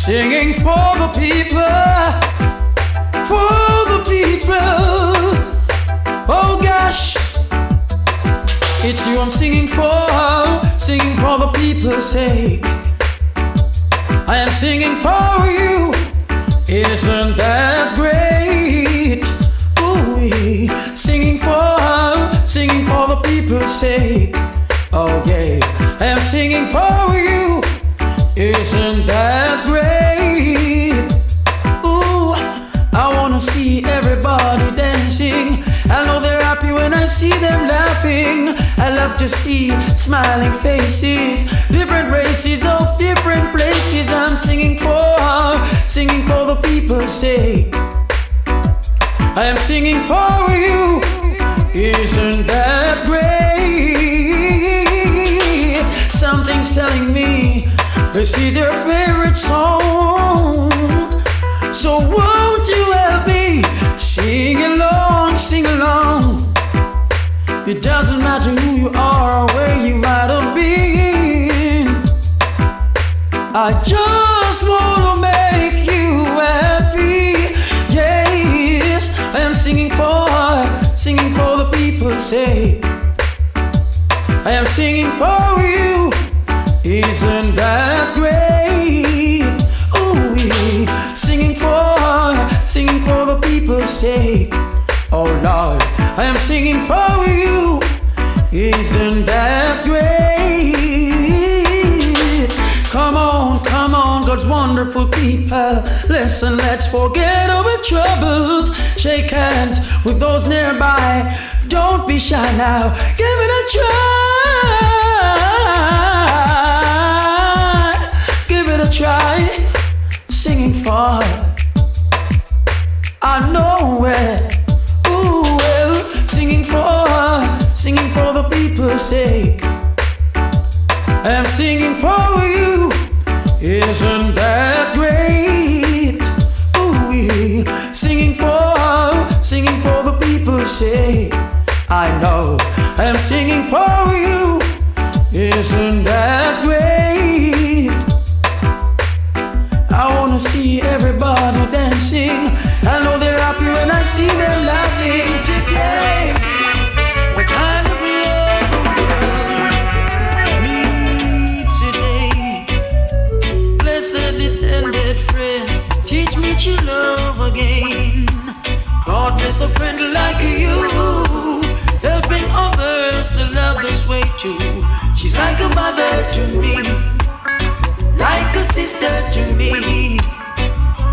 Singing for the people, for the people. Oh gosh, it's you I'm singing for the people's sake. I am singing for you, isn't that great? Ooh, singing for the people's sake. Oh yeah, I am singing for you, isn't that great? Ooh, I wanna see everybody dancing. I know they're happy when I see them laughing. I love to see smiling faces, different races of different places. I'm singing for the people's sake. I am singing for you, isn't that great? Something's telling me this is your favorite song. So won't you help me sing along, sing along? It doesn't matter who you are or where you might have been. I just wanna make you happy. Yes, I am singing for the people's sake. I am singing for you, isn't that great? Ooh, singing for the people's sake. Oh Lord, I am singing for you, isn't that great? Come on, God's wonderful people. Listen, let's forget our troubles. Shake hands with those nearby. Don't be shy now, give it a try. Give it a try. Singing for, I know it. Ooh, well, singing for the people's sake. I'm singing for you, isn't that great? Ooh, singing for the people's sake. I know I'm singing for you, isn't that great? I wanna see everybody dancing. I know they're happy when I see them laughing today. The kind of love need today. Blessed descended friend, teach me to love again. God bless a friend like you, helping others to love this way too. She's like a mother to me, like a sister to me,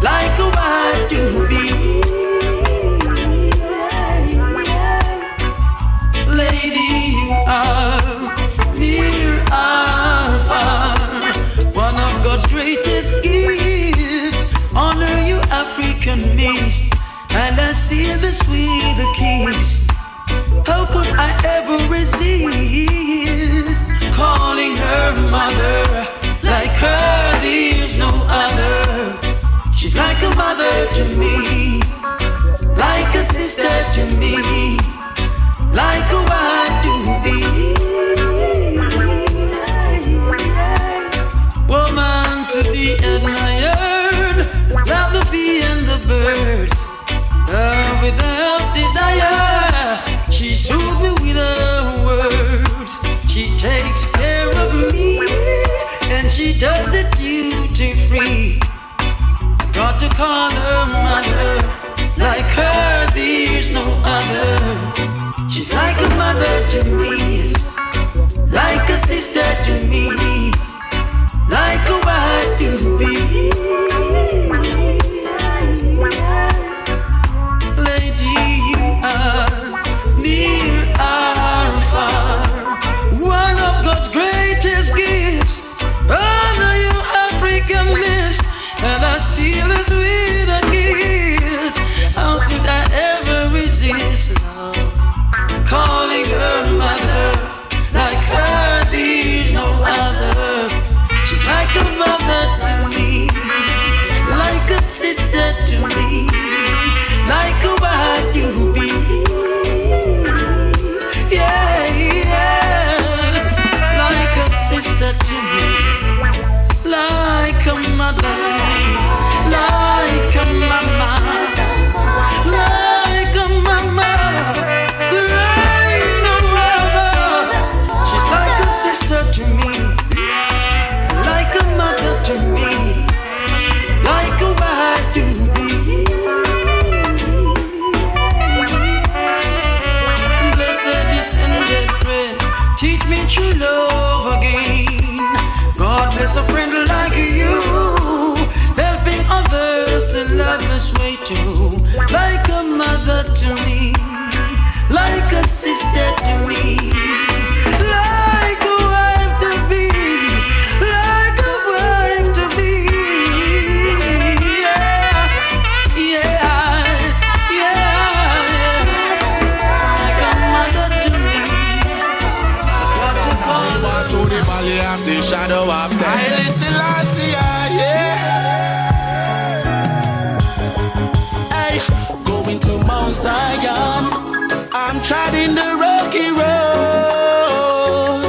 like a wife to be. Lady, you are near or far, one of God's greatest gifts. Honor you, African mist, and I see the sweet kiss. How could I ever resist calling her mother? Like her, there's no other. She's like a mother to me, like a sister to me, like a wife to be. Woman to be admired, love the bee and the birds. Love without desire, she soothes me with her words. She takes care of me, and she does it duty free. Got to call her mother, like her there's no other. She's like a mother to me, like a sister to me, like a wife to be. Lady, you are near or far, one of God's greatest gifts. Honor Teach me true love again. God bless a friend like you, helping others to love this way too. Like a mother to me, like a sister to me, like a wife to be, like a wife to be. Yeah, yeah, yeah. Like a mother to me. What to call her? To the valley of the shadow of death. I listen last year, yeah. Hey, going to Mount Zion. I'm treading the rocky road.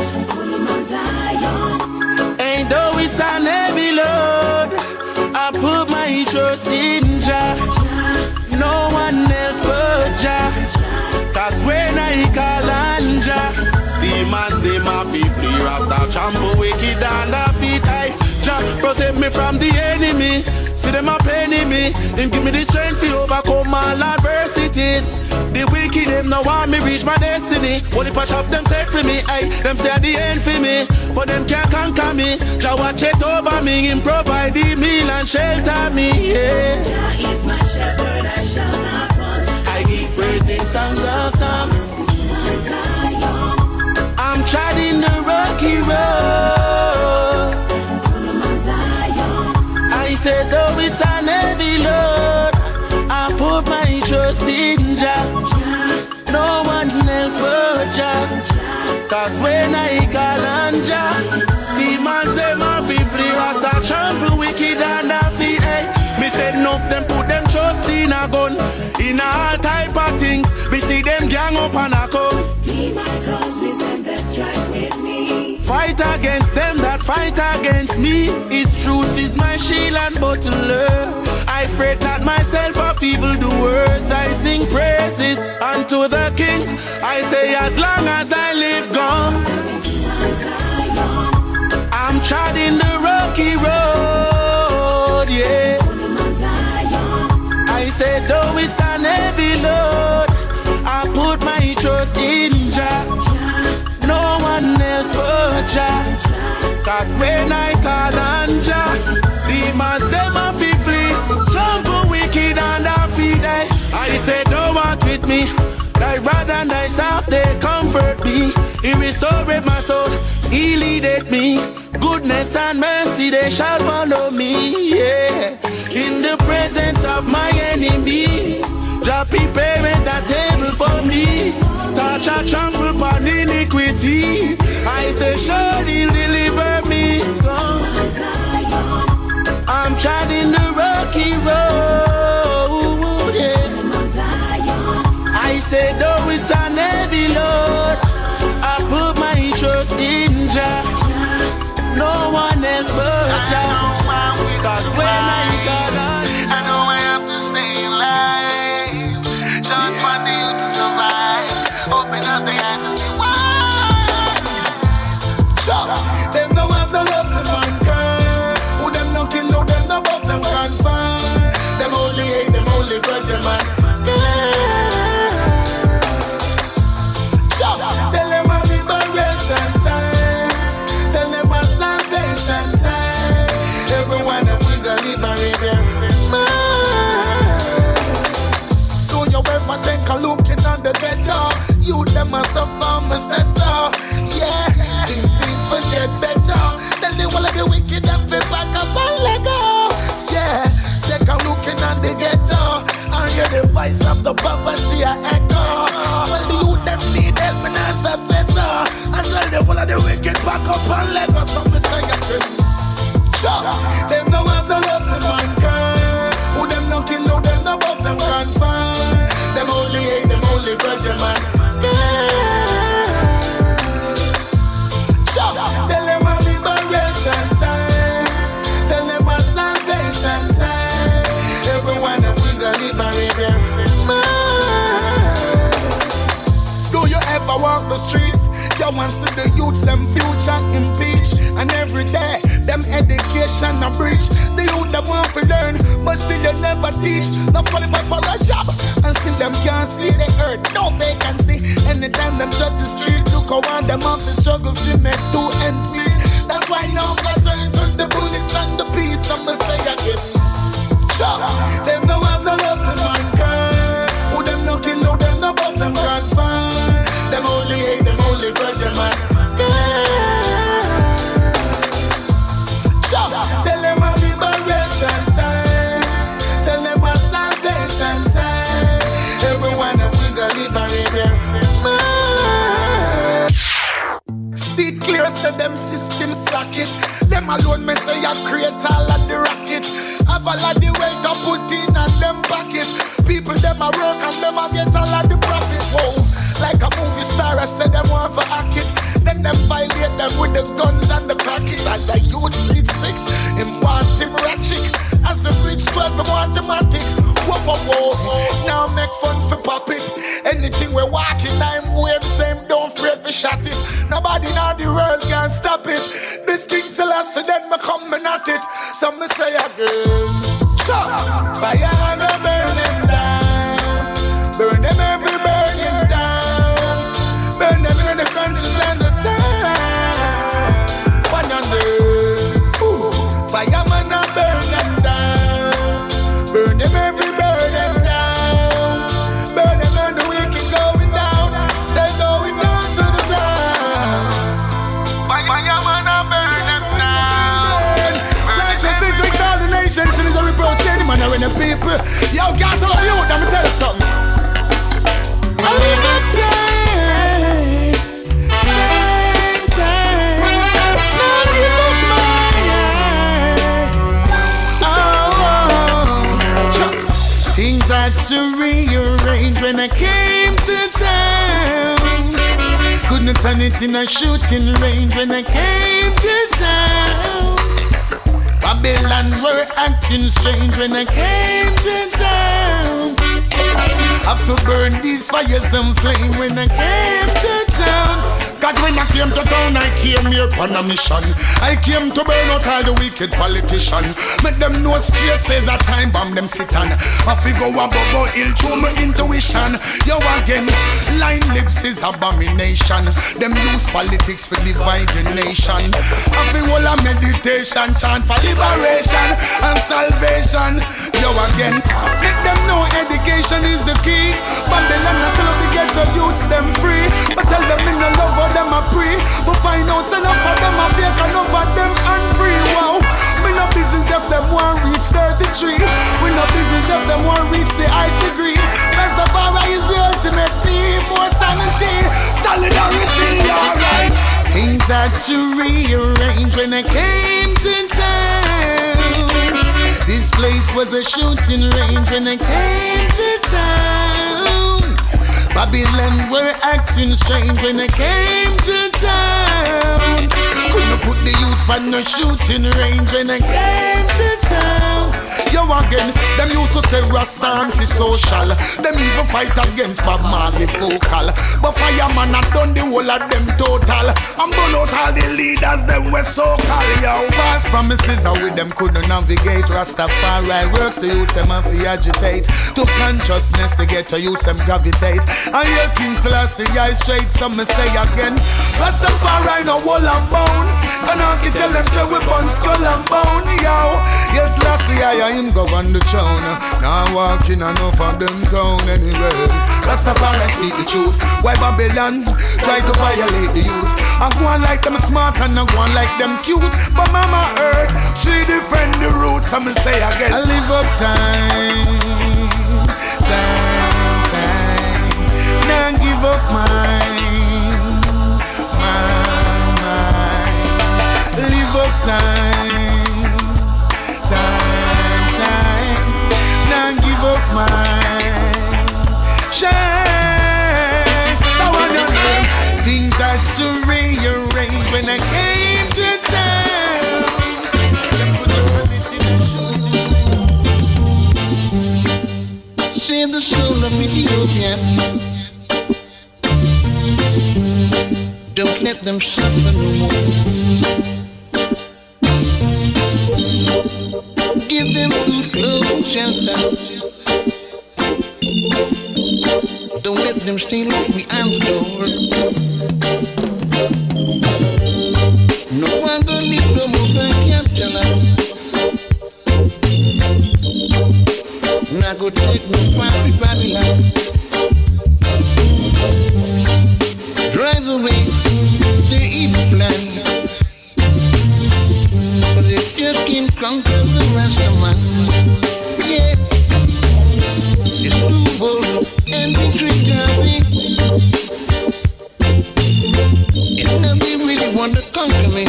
Ain't though it's an heavy load, I put my trust in Jah. No one else but Jah. Cause when I call on Jah, demons they my people, Rasta trample wicked and the feet. Jah protect me from the enemy. See them a penny me, and give me the strength to overcome all adversities. The wicked them now want me reach my destiny. Only patch up them set for me, aye. Them say at the end for me, but them can't conquer me. Jah watch it over me, him provide the meal and shelter me. Yeah. Jah is my shepherd, I shall not want. I give praise in songs of songs. I'm treading the rocky road. I said though it's an heavy load, I put my trust in Jah. No one else but Jah. Cause when I call on Jah, demons them are free, Rasta trample wicked and the feet. Me said no, them put them trust in a gun, in all type of things. We see them gang up and a come. Be my cause with them that strive with me. Fight against them that fight against me. His truth is my shield and butler. I fret not myself of evil doers. I sing praises unto the King. I say as long as I live gone, I'm treading the rocky road, yeah. I say though it's an heavy load, I put my trust in Jah. No one else but Jah. Cause when I call on Jah, demons them a flee. Trample wicked and a feed. I say don't walk with me. Thy rod and thy staff they comfort me. He restored my soul, he leadeth me. Goodness and mercy they shall follow me, yeah. In the presence of my enemies, Jah prepare a table for me. Touch a trample upon iniquity. I say surely deliver me. I'm treading the rocky road, yeah. I say though it's an heavy load, I put my trust in Jah. No one else but Jah. Cause when I got on, I know I have to stay alive. Short for you to survive. Open up the eyes and be wide. them no have no love for mankind. Who them no kill, who them no buff, them can't find. Them only hate, them only grudge, them man. Tell them a liberation time. Tell them a salvation time. Everyone that we gonna liberate their mind. Do you ever take a look in on the ghetto? You them a suffer, me say so. Yeah, things need to get better. Tell the whole of the wicked them fit back up and let go. Yeah, take a look in on the ghetto and hear the voice of the poverty a echo. Well, the youth them need help, me not stop say so. And tell the whole of the wicked back up and let go. So me say them no have no love for mankind. Who them no kill, who them no buff, them can't find. Them only hate, them only grudge, man. Yeah. want to see the youth, them future impeach. And every day, them education a breach. The youth them want to learn, but still they never teach. Not qualified for a job, and still them can't see the earth, no vacancy. Anytime them touch the street, look around them off the struggle to make 2 ends meet. That's why now I turn to the bullets and the peace. I'ma say again, them no have no love for mankind. Who them no kill, who them no but them can't find. Them only hate, them only grudge them man. Tell them a liberation time. Tell them a salvation time. Everyone a figure liberate their mind. See it clear, say them system slack it. Them alone me say I create all of the rocket. Have all of the wealth to put in and them pocket. People them a work and them a get all of the profit. Whoa, like a movie star I say them want for hack it. Then them violate them with the guns and the cracket. As a youth reach 6, him want him ratchet. As a reach 12, him want him matic. Whoa, whoa, whoa. Now make fun for pop it. Anything we walking, I'm wave same, don't afraid to shot it. Nobody in the world can stop it. This King Selassie, then me coming at it. So me say again, fire and burn them down. Burn them every burning down. Burn them in the countries and the town. One on fireman and burn them down. Burn them every burning down. Burn them and the wicked going down. They're going down to the ground. Fireman and burn them down. Like all the nations, and it's a reproach any man or any people. Yo, guys, I love you. Let me tell you something. I live a time, now give up my eye. Things had to rearrange when I came to town. Couldn't turn it in a shooting range when I came to town. Babylon were acting strange when I came to town. Have to burn these fires and flame when I came to town. Cause when I came to town, I came here on a mission. I came to burn out all the wicked politicians. Make them know straight says a time bomb them sit on. I figure above ill through my intuition. Yo again, line lips is abomination. Them use politics for divide the nation. I feel all a meditation chant for liberation and salvation. Yo again, make them know education is the key. Babylon I sell out the ghetto youths them free. But tell them in the love of them I pray. But find out enough of them I fake, enough of them unfree. Wow, we no business if them won't reach 33. We no business if them won't reach the highest degree. Rastafari is the ultimate team. More sanity, solidarity, alright. Things had to rearrange when I came to town. This place was a shooting range when I came to town. Babylon were acting strange when I came to town. Couldn't put the youths on no shooting range when I came to town. Yo again, them used to say Rasta anti-social. Them even fight against Bob Marley vocal. But Fireman had done the whole of them total. And burn out all the leaders, them were so call. Yo, false promises how with them couldn't navigate. Rastafari works, the youths them have to agitate. To consciousness, they get to youths them gravitate. And your King Selassie, I straight, some me say again. Rastafari no wall and bone. And I can tell them say we burn skull and bone. Yo, yes, Selassie, I him govern the throne. Now walking enough of them zone anyway. Rastafari speak the truth. Why Babylon try to violate the youth? I go on like them smart and I go on like them cute. But Mama Earth, she defend the roots. I'm gonna say again, I live up time. Now give up mine. Live up time. Now give up mine. Shine. Things had to rearrange when I came to town. Shave the soul of Ethiopia. Don't them suffer no more. Give them food, clothes, and shelter. Don't let them stay locked behind the door. No one gonna leave no more Frankie and Sizzla. Not go take no private Babylon. Drive away their evil plan, but they just can't conquer the rest of man. Yeah, it's too bold and they trick me, and now they really want to conquer me.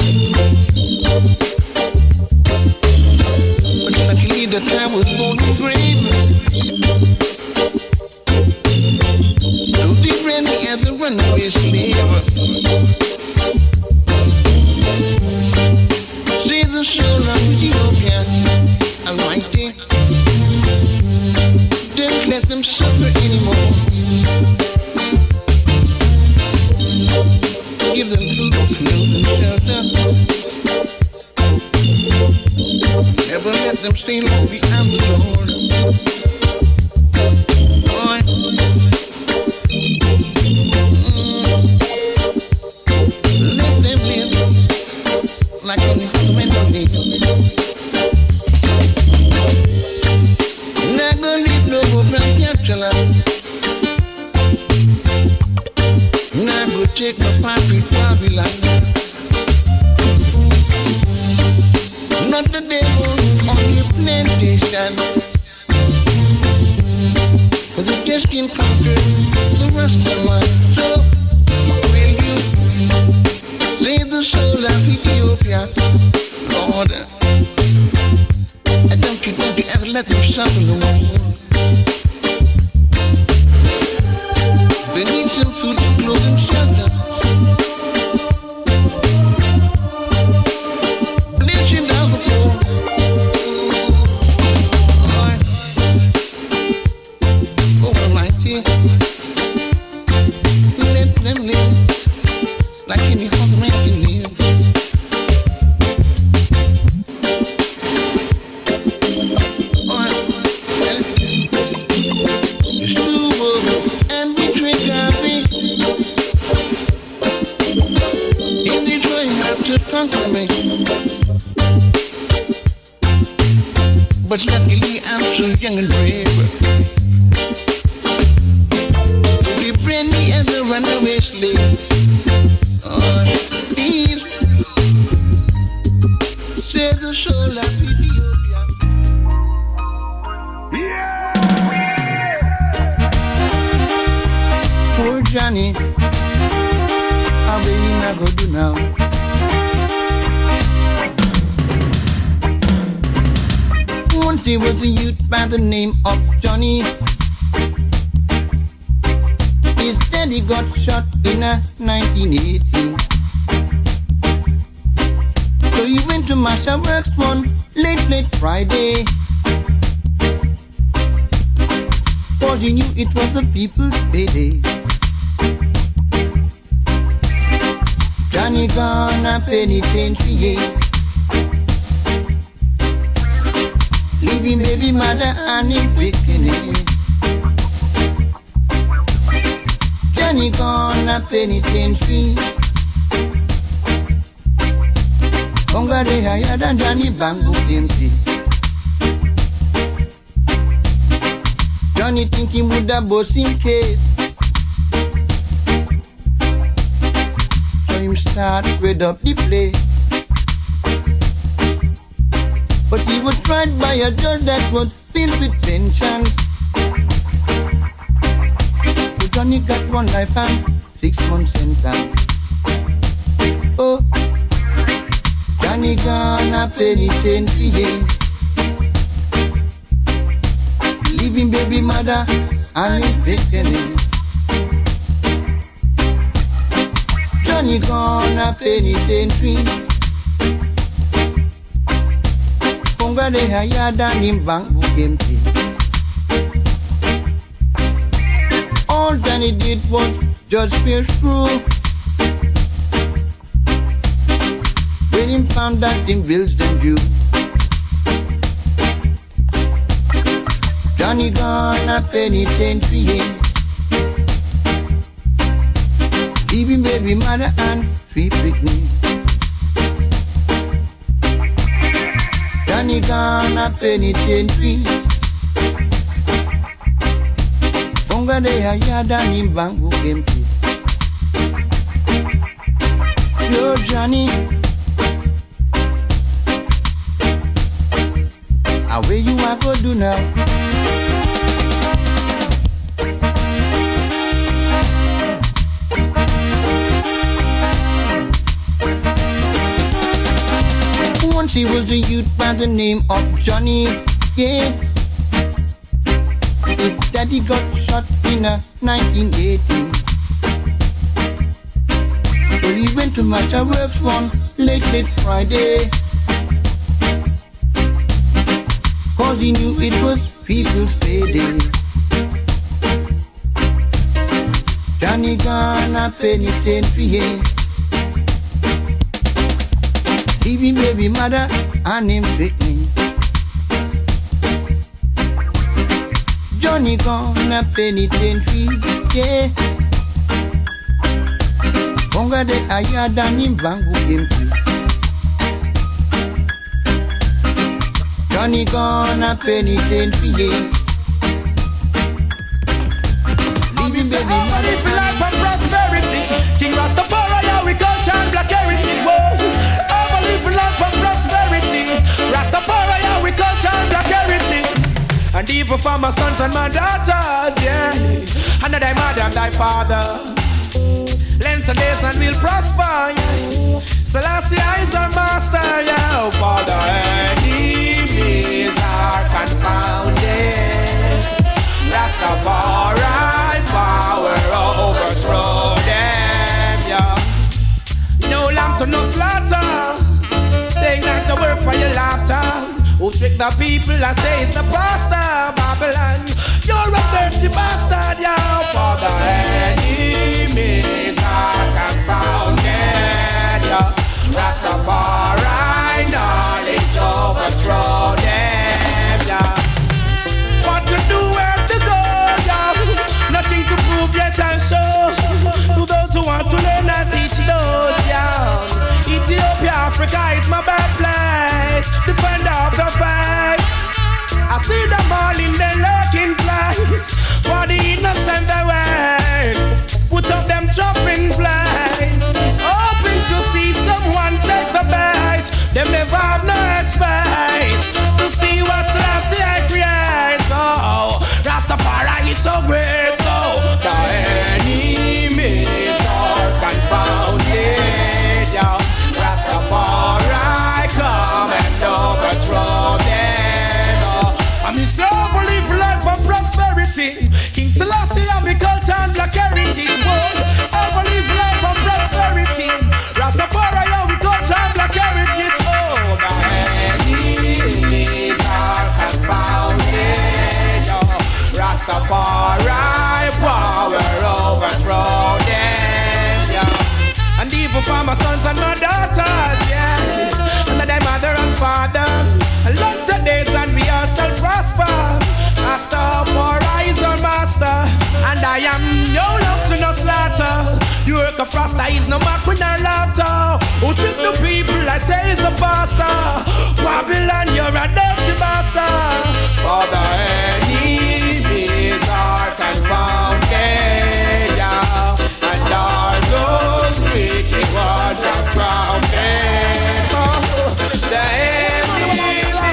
But luckily that I was born in grave. So they ran me as a runaway slave. See the soul of Ethiopia, Almighty. Don't let them suffer anymore. Give them food, clothes, and shelter. Never let them stay long behind the Lord. Boy. Let them live like any human being. Never leave no more Frankie and Sizzla. Never take no part with Babylon. Not the devil on your plantation, but they just can't conquer the rest of man. So, will you save the soul of Ethiopia, Lord? And don't you ever let them suffer no more. They need some food and clothes and shelter. Blessing down the poor. Lord, Almighty, let them live like any other man can live. It's too bold and we trick me. In the trying hard to conquer me. But luckily I'm so young and brave. They bring me as a runaway slave. Oh, please, save the soul of Ethiopia. Poor Johnny, how will he not go do now? Once he was a youth by the name of Johnny. His daddy got shot in 1980. So he went to Masha Works one late Friday. Cause he knew it was the people's payday. Johnny gonna penitentiary, leaving baby mother and him picking. Johnny gonna penitentiary, Bunga de higher than Johnny Bamboo empty. Johnny thinking with the boss in case, so him start read up the play. But he was tried by a judge that was filled with tensions. So Johnny got 1 life and 6 months sentence. Oh, Johnny gonna penitentiary, leaving baby mother and his victim. Johnny gonna penitentiary, Funga de higher than him bank book empty. All Johnny did was just be true. him found that in Wilsden View. Johnny gone a penitentiary, yeah. Leaving baby mother and 3 picnic. Johnny gone a penitentiary. Bunga de a yada ni bangu empty. Yo Johnny, how where you are go do now? Once he was a youth by the name of Johnny, yeah. His daddy got shot in 1980. So he went to Masha Works one late Friday. Cause he knew it was people's payday. Johnny gone a penitentiary, yeah. Leaving baby mother and him picnic. Johnny gone a penitentiary, yeah. Bunga de ayada ni bangu empty. Johnny gone a penitentiary, yeah. Leaving baby mother for life and prosperity. King Rastafari, how we culture and black heritage. Whoa. For life and prosperity, Rastafari, how we culture and black heritage. And even for my sons and my daughters, yeah. And thy mother and thy father. Length of days and we'll prosper, yeah. Selassie is our master, yeah. Oh, Father, enemies are confounded. Rastafari power overthrow them, yeah. No lamb to no slaughter. They not to work for your laughter. Who trick the people and say it's the pastor. Babylon, you're a dirty bastard, yo. For the enemies are confounded, yo. Rastafari knowledge overthrow them, yo. What to do, where to go, yo. Nothing to prove yet and show. To those who want to learn and teach those, yo. Ethiopia, Africa is my birthplace. Defender of the faith. I see them all in their lurking place. For the innocent they wait. Put up them chopping place. Hoping to see someone take the bait. Them never have no headspace to see what's last I create. So Rastafari is so great. So the enemies are confounded, yo. Rastafari come and overthrow them. I'm in serve live life and prosperity. King Selassie have the culture and black heritage. I live life and prosperity. Rastafari have the culture and black heritage. Oh, the enemies are confounded. Rastafari power overthrow them. And even for my sons and my daughters, yeah. And their mother and father. Long the days and we all shall prosper. Rastafari is our master. And I am no love to no slaughter. You work a froster is no mock with no laughter. Who trick the people I say is the pastor. Babylon, you're a dirty bastard. For the enemies are confounded, yeah. And all those wicked ones are crowned. The enemies are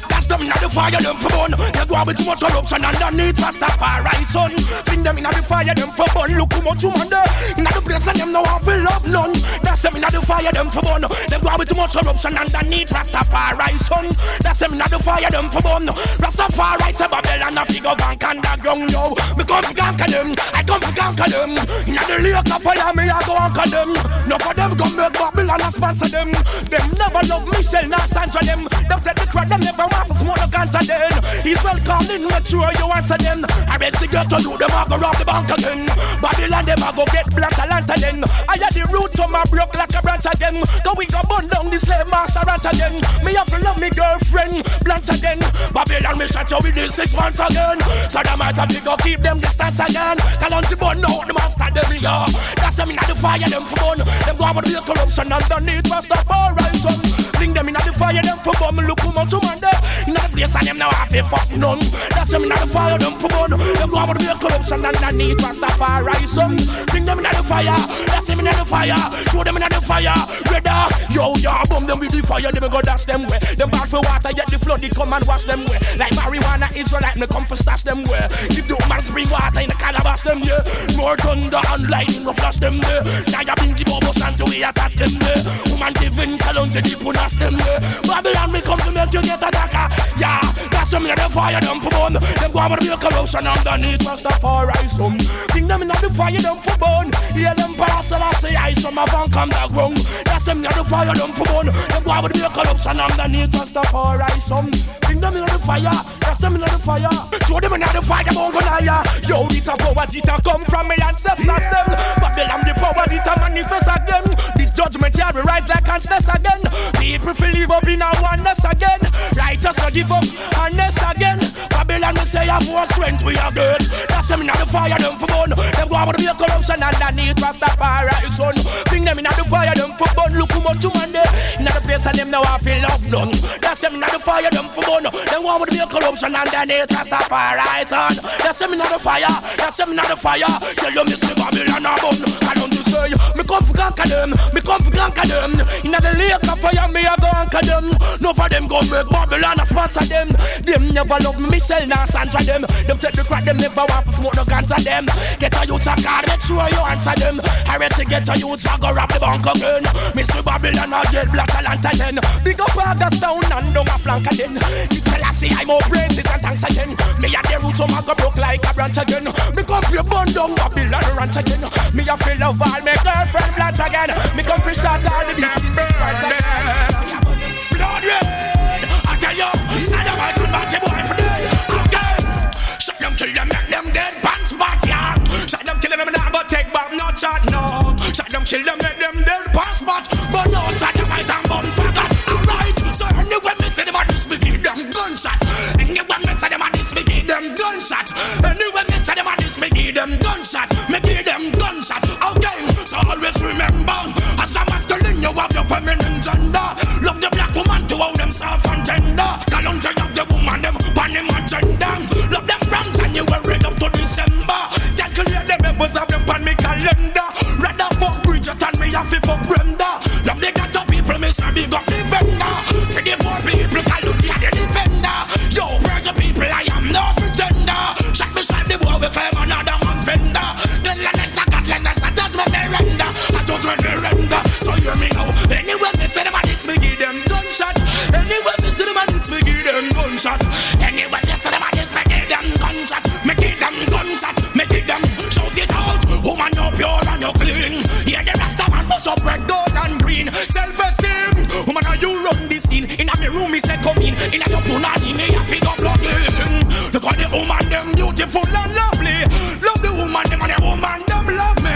dash them in the fire, them for bun. They go with too much corruption underneath Rastafari son. Bring them in the fire, them for bun. Look how much you man there. In the place and them no one feel love none. Dash them in the fire, them for bun. They go with too much corruption underneath Rastafari son. Dash them in the fire, them for bun. Rastafari say Babylon a figure bank underground now. Me come to conquer them, I come to conquer them. In the lake of fire, me I go conquer them. No for them come make Babylon a sponsor them. Them never love Michelle, not stand for them. Them take the crowd, them never want to smoke the cancer then. He's well calling, make sure you answer them. I bet the girl to you, them a go rob the bank again. Babylon, them a go get black talent again. I had the root to my broke like a branch again. Go we go burn down the slave master ranch again. Me have to love me girlfriend, blunt again. Babylon, me shut you with this 6 months again. So the might have to go keep them distance again. Kalonji burn out the monster them here. That's them in the fire, them for burn. Them go over the corruption underneath Rastafari son. Bring them in the fire, them for burn. Look who much man there. In the place and them now have a fuck none. That's them in the fire, them for burn. Them go over the corruption underneath Rastafari son. Bring them in the fire. That's them in the fire. Show them in the fire. Brother, yo, bomb them with the fire. Them go dash them way. Them back for water, yet the flood they come and wash them way. Like marijuana Israelite, me come for stash them way. If the man spring water in the calabash them yeah. More thunder and lightning will flash them there. Now you bring the bubbles and to we attach them there. Woman living kalonji deep on us them there. Babylon me come to make you get a daka. Yeah, that's some in the fire them for burn. Them go over the corruption underneath Rastafari some. Bring them in the fire them for burn. Yeah, them pass and I say I some of them come back wrong. That's them in the fire them for burn. Them go over the corruption underneath Rastafari some. Bring them in the fire. That's them in the fire. Show them in the fire won't go higher. Yo, this a power it a come from me ancestors them. Babylon the power it a manifest again. This judgment here will rise like ants again. People feel live up in a oneness again. Righteous no give up honest again. Babylon we say have more strength we are good. That's them in the fire them for burn. Them go over the corruption underneath Rastafari son. Bring them in the fire them for burn. Look who much man there. In the place of them now I feel love none. That's them in the fire them for burn. Them go over the corruption underneath Rastafari son. That's them in the fire. That's them in the fire. Tell you Mr. Babylon a bun. I don't you say me come for conquer them. Me come for conquer them. In the lake of fire me a go anchor them. No for them go make Babylon a sponsor them. Them never love me, Michelle nor Sandra them. Them take the crack them never want to smoke no guns at them. Get a youth a car, make sure you answer them. I ready to get a youth a go rob the bank again. Mr. Babylon a get black talent again. Big up August down and down a flank again. It's a lassie I more brains and thanks again. Me a the roots so I go broke like a branch again. Me come for burn down Babylon ranch again. Me a feel love all my girlfriend blanch again. Me come for shot all the beats again. Blood red, I tell you, stand up and turn back to boyfriend again. Shut them, kill them, make them dead pants spots, yeah. Shut them, kill them, and I go take back, no chat, no. Shut them, kill them, make them dead pants spots. But no, shut them, I can't bun faggot. Alright, so anyway, me say them a this, me give them gunshot. Anyway, me say them a this, me give them gunshot. Anyway, me say them a this, me give them gunshot. Me give them gunshot. Okay, so always remember, as a masculine, you have your feminine gender. Love the black woman to hold them soft and tender. Kalonji love the woman, them on him agenda. Love them France and you will ring up to December. Calculate them efforts of them on me calendar. Rather fuck Bridget than me have to fuck Brenda. Love the ghetto people, me say big up the vendor. For the poor people, Kalonji are the defender. Yo, where's the people, I am no pretender. Shot the boy, we claim another man vendor. Then let's a Scotland, let's a judgment they render. A judgment they render, so hear me now. Anyway, me say them a this, me give them gunshot. Anyway, me say them a this, me give them gunshot. Anyway, me say them a this, me give them gunshot. Me give them gunshot, me give them shout it out. Woman, you pure and you clean. Yeah, the rasta man push up red, gold and green. Self-esteem, woman, how you run this scene? In a me room, me say come in. In a your punani, me a figure plug in. Look at the woman, them beautiful and lovely. Love the woman, them and the woman, them love me.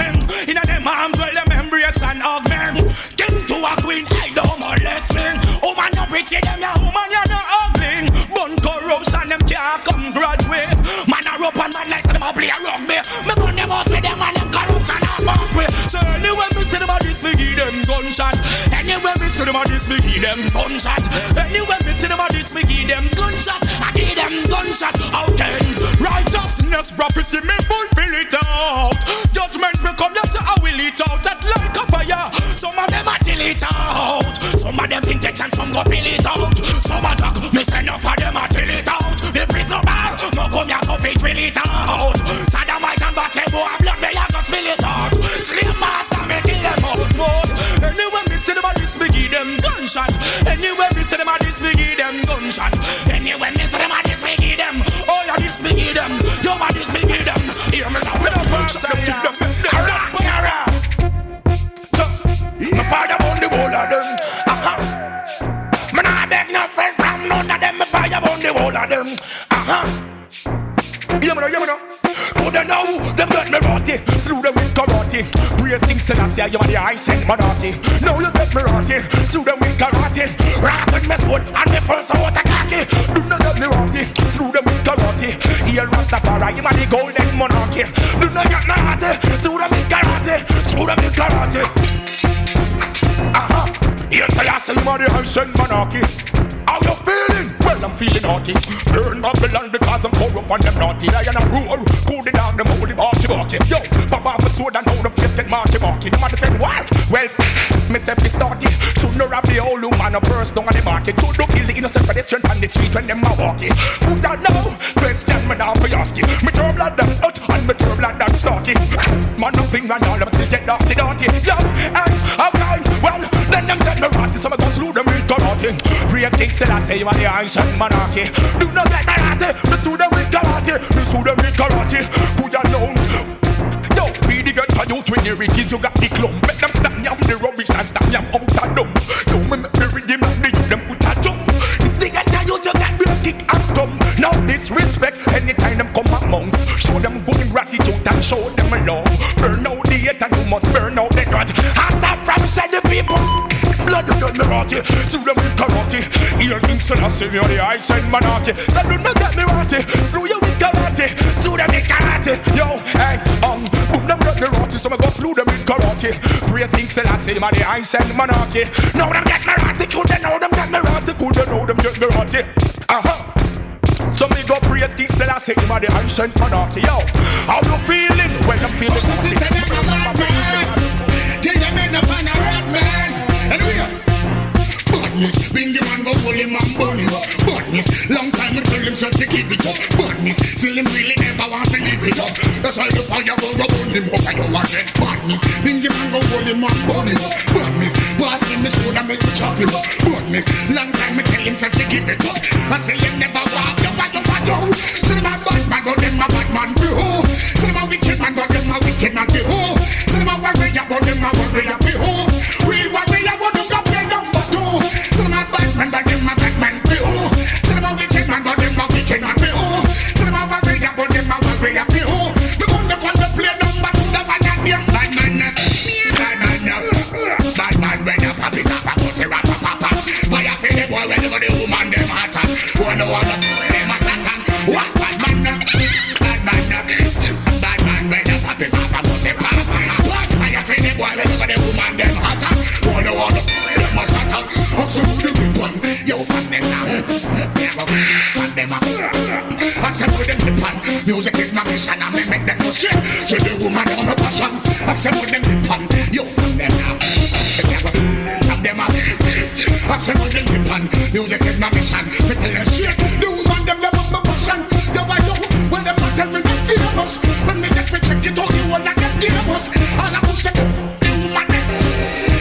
In a them arms, well, them embrace and hug me. King to a queen, I don't molest me. Woman, no pretty, them ya woman, you no ugly. Bun corruption, them can't come graduate. Man, a rope and man like them a play rugby. Me burn them out with them and them corruption a fuck with. So anyway, me see them a this, me give them gunshot. Anyway, me see them a this, me give them gunshot. Anyway, me see them a this, me give them gunshot. I give them gunshot. Okay, righteousness, prophecy, me fulfill it out. Judgment will come, yes, I will it out. That like a fire. Some of them a chill it out. Some of them injection, some go pill it out. Some a talk, me send off of them a chill it out. The prison bar, no come here, so fit drill it out. Saddam I can bat a boy, blood me, I go spill it out. Slave master, me kill them out, boy. Anyway, me see them a this, me give them gunshot. Anyway, me see them a this, me give them gunshot. Anyway, me see them a this, me give them. Oh, yeah, this, me give them. Yo, ma this, me give them. Hear me now, shut up, kick them, my father on the wall of them. Man, I beg no friend from none of them. My fire on the the whole of them. You know. To the now, them get me rotty. Slew them with karate. Praise King Selassie, you are the high sent monarchy. Now you get me rotty. Slew them with karate. Rock with me sword and me first out a khaki. Do not get me rotty. Slew them with karate. Here Rastafari, you are the golden monarchy. Do not get me rotty. Slew them with karate. Slew them with karate. Here Selassie, you are the high sent monarchy. How you feeling? Well, I'm feeling naughty. Burn Babylon because I'm corrupt and them naughty. I am a roar, cool it down, them holy barky. Yo, pop off a sword and hold them face get marky. Them a defend wild. Well, myself is started. Should not rob the old woman a purse down on the market. Should not kill the innocent pedestrian on the street when them are walking. Who don't know? Question me now for asking. Me turn blood them out and me turn blood them stalking. Man, nothing and all of them still get dirty. Yo, and I'm blind. Well, then them get me rotty. So I go slew them with karate. Praise King Selassie, you are the ancient monarchy. Do not get karate. Me sue them with karate. Me sue them with karate. Put your down. Yo, be the good for you when you reach you got the clump. Make them stand yam the rubbish and stand yam out of dumb. Yo, me make me read them and me use them put a jump. This thing I tell you got me a kick and thumb. Now disrespect anytime them come amongst. Show them good gratitude and show them love. Burn out the hate and you must burn out the grudge. I stop from said the people. Blood done me rotty, slew them with karate. Here King Selassie, you are the high sent monarchy. So do not get me rotty, slew you with karate. Slew them with karate. Yo, hey, boom them get me rotty, so I go slew them with karate. Praise King Selassie, you are the high sent monarchy. Now them get me rotty, could they know them get me rotty? Could they know them get me rotty? So me go praise King Selassie, you are the high sent monarchy. Yo, how you feeling? Well, I'm feeling rotty. Till them end up on a road, man. And we are badness, bring the man go pull him and burn him. Badness, long time I tell him so to keep it up. Badness, still him really never want to leave it up. That's why the fire go burn him up. I don't want that badness, bring the man go pull him and burn him. Badness, pass him the sword and make him chop him up. Badness, long time I tell him so to keep it up. I say him never walk you back. So them a bad man, but them a bad man be ho. So them a wicked man, but them a wicked man be ho. So them a warrior, but them a warrior be ho. Real warrior, but them got play number two. So them a bad man, but them a bad man be ho. So them a wicked man, but them a wicked man be ho. So them a warrior, but them a warrior be ho. Me gun the fun to play number two, the one that name bad man. Bad man, when you pop it up, I go say rap papa. Fire for the boy when you go the woman them hot. One them a Satan. What bad man? Bad man, when you pop it up, I go say papa. What fire for the boy when you go the woman them hot. One them a Satan. Also do the big one. Yo, fan them now. Fan them up. Accept with them the pan. Music is my mission and me make them no straight. So the woman on a passion. Accept with them the pan. Yo, fan them now. Fan them up. Accept with them the pan. Music is my mission. Me tell them straight. The woman them love my passion. The why you when them not tell me that famous. When me just check it out, you all like them famous. All I push the woman them.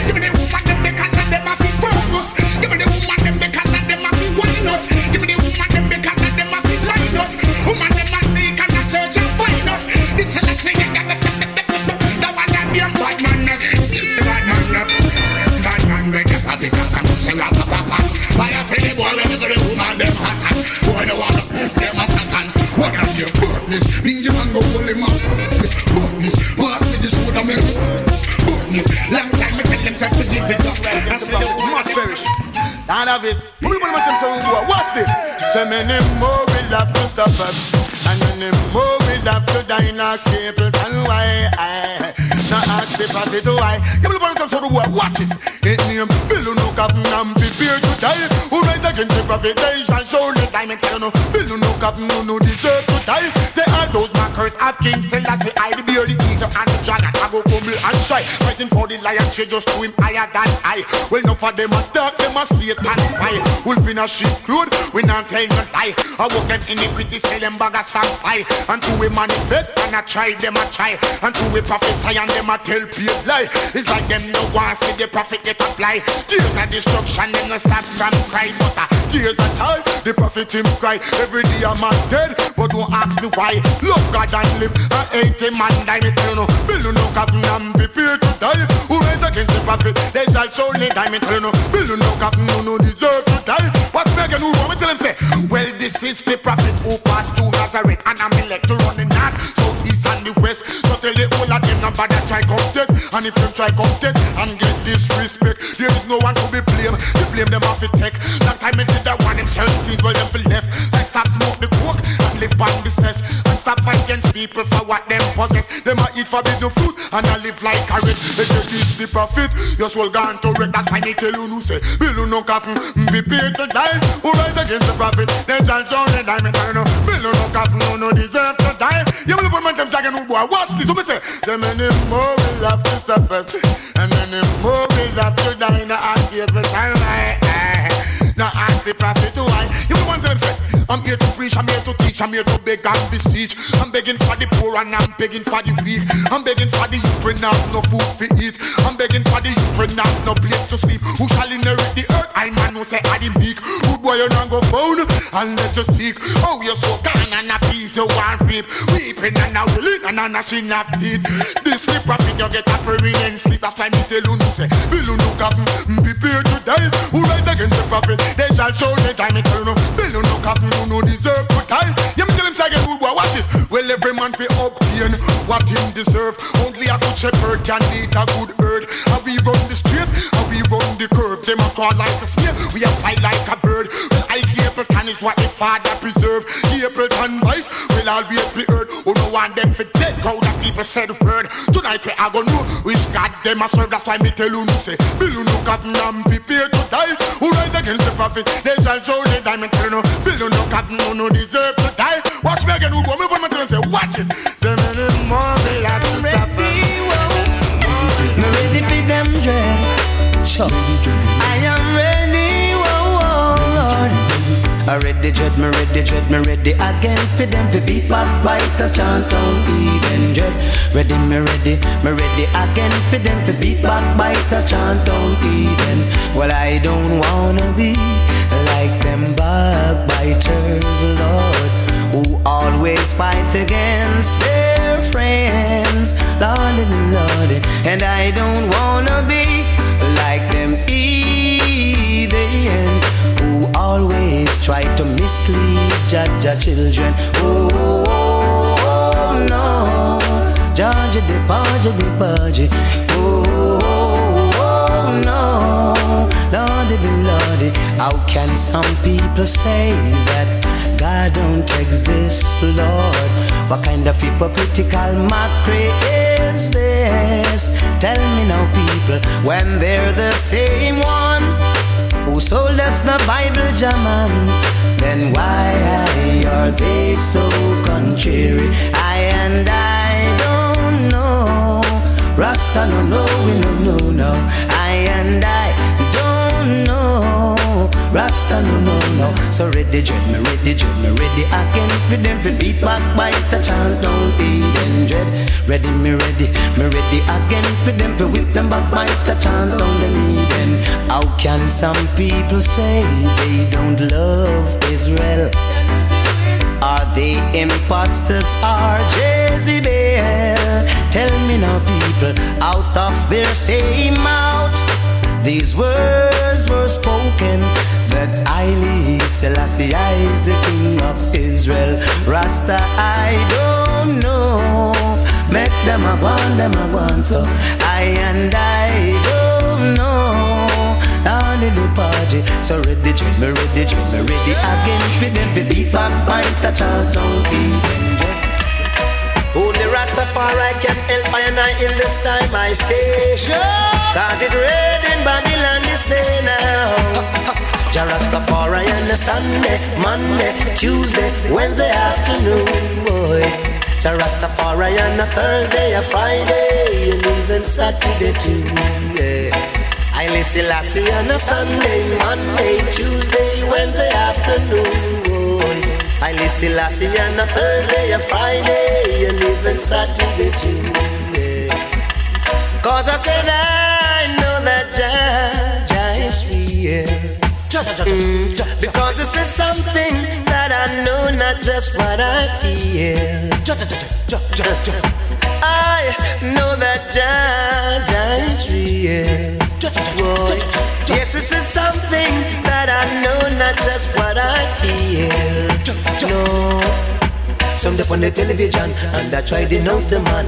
Give me the woman them because of them a be famous. Give me the woman them because of them a be winers. Give me the woman them because of them a be liners. Woman them a seek and a search and find us. This is a thing that the one that be a bad man. Bad man with the party cock and say rap papa. Fire for the boy when you go the woman them hot. Boy no one them a Satan. What are your badness? Bring the man go hold him up. Badness, pass me the soda milk. Badness, long time I tell them to give it up. I say the must perish. I love it. Who you wanna make them say what's this? So many more will have to suffer, and many more will have to die in our Capleton. Why I not ask the party to why? Give me the point of the war. Watch this. It name Bill no cap and prepare to die. Who rise against the prophet? They shall show the time and tell no. Bill no cap no deserve to die. Say all those markers of King Selassie. I the bear, the eagle and the giant. I go humble and shy, fighting for the lion. She just to him higher than I. Well, no for them attack, them a see it and spy. Wolf in a sheep cloth, we not tell no lie. I walk them iniquity, sell them bag of sang fight. And to we manifest and I try, them a try. And to we prophesy and them a tell people lie. It's like them no want see the prophet get apply. Tears of destruction, them no stop from cry. But tears of child, the prophet him cry. Every day a man dead, but don't ask me why. Love God and live, I hate him and die. Me tell no, Bill no cap and prepare to die. Who rise against the prophet, they shall surely die. Me tell you no, Bill no cap, no deserve to die. Watch me again, who want me tell him say, well, this is the prophet who passed through Nazareth, and I'm elect to run the north, south, east, and the west. So tell the whole of them nobody try contest, and if them try contest and get disrespect, there is no one to be blamed. You blame them off the tech. That time it did that one himself, things well them for left. Like stop smoke the coke and live on the stress, and stop fight against people for what them possess. Them a eat forbidden fruit and I live like a rich. If you teach the prophet, your soul gone to wreck. That's why me tell you no say, Bill no coffin, be paid to die. Who rise against the prophet, they shall surely die. Me tell you no, Bill no coffin, no deserve to die. You will put my time second, boy. Watch this. What me say? Them many more will have to suffer, and many more will have to die. Now I give the time. Now ask the prophet why. You will want them say, I'm here to preach, I'm here to teach, I'm here to beg and beseech. I'm begging for the poor and I'm begging for the weak. I'm begging for the youth when not no food to eat. I'm begging for the youth when not no place to sleep. Who shall inherit the earth? I man who say I the meek. Good boy you not go phone unless you seek. Oh you're so gone and a piece you want reap. Weeping and a willing and a gnashing of teeth. This the prophet you get a permanent sleep. That's why me tell you no say, Bill no cap, prepare to die. Who rise against the prophet? They shall show the time. Me tell you no, Bill no cap, no deserve to die. You me tell him say again, boy, watch it. Well every man fi obtain what him deserve. Only a good shepherd can lead a good herd. How we run the straight, how we run the curve. Them a crawl like a snake, we a fly like a bird. Well I Capleton is what the father preserve. Capleton voice will always be heard. Who no want them for dead crowd that people said word. Tonight we a go know which God them a serve. That's why me tell you no say, Bill no cap and prepare to die. Who rise against the prophet, they shall surely die. Me tell you no, Bill no cap no deserve to die. Watch me again, who go me put my tell and say, watch it. Them many more will have to suffer. Me ready for them dread. I am ready, whoa, Lord. I ready dread, me ready again for them to beat back biters, chant on Eden dread. Ready, me ready again for them to beat back biters, chant on Eden. Well, I don't wanna be like them backbiters, Lord, who always fight against their friends, Lord, and I don't wanna be like them heathen who always try to mislead Jaja children. Oh no, Jaja the Paji. Oh no, Lordy. How can some people say that God don't exist, Lord? What kind of hypocritical mockery is this? Tell me now, people, when they're the same one who sold us the Bible, Jaman, then why are they so contrary? I don't know. Rasta no, we no. I don't know. Rasta no. So ready again for them to beat back by the chant down Eden dread. Ready again for them to whip them back by the chant down the Eden. How can some people say they don't love Israel? Are they imposters or Jezebel? Tell me now, people, out of their same mouth these words were spoken, that Haile Selassie is the king of Israel. Rasta, I don't know. Make them a one, so I don't know. Down in the party, so ready again for them to beat back by the chance on Eden. Only Rastafari can help I and I in this time, I say. Cause it rain in Babylon this day now. Rastafari on a Sunday, Monday, Tuesday, Wednesday afternoon, boy. Rastafari on a Thursday, a Friday, and even Saturday too, yeah. Haile Selassie on a Sunday, Monday, Tuesday, Wednesday afternoon, boy. Haile Selassie on a Thursday, a Friday, and even Saturday too, yeah. Cause I said I know that Jah is real. Because this is something that I know, not just what I feel. I know that Jah is real. this is something that I know, not just what I feel. No. Some up on the television and I try to denounce the man.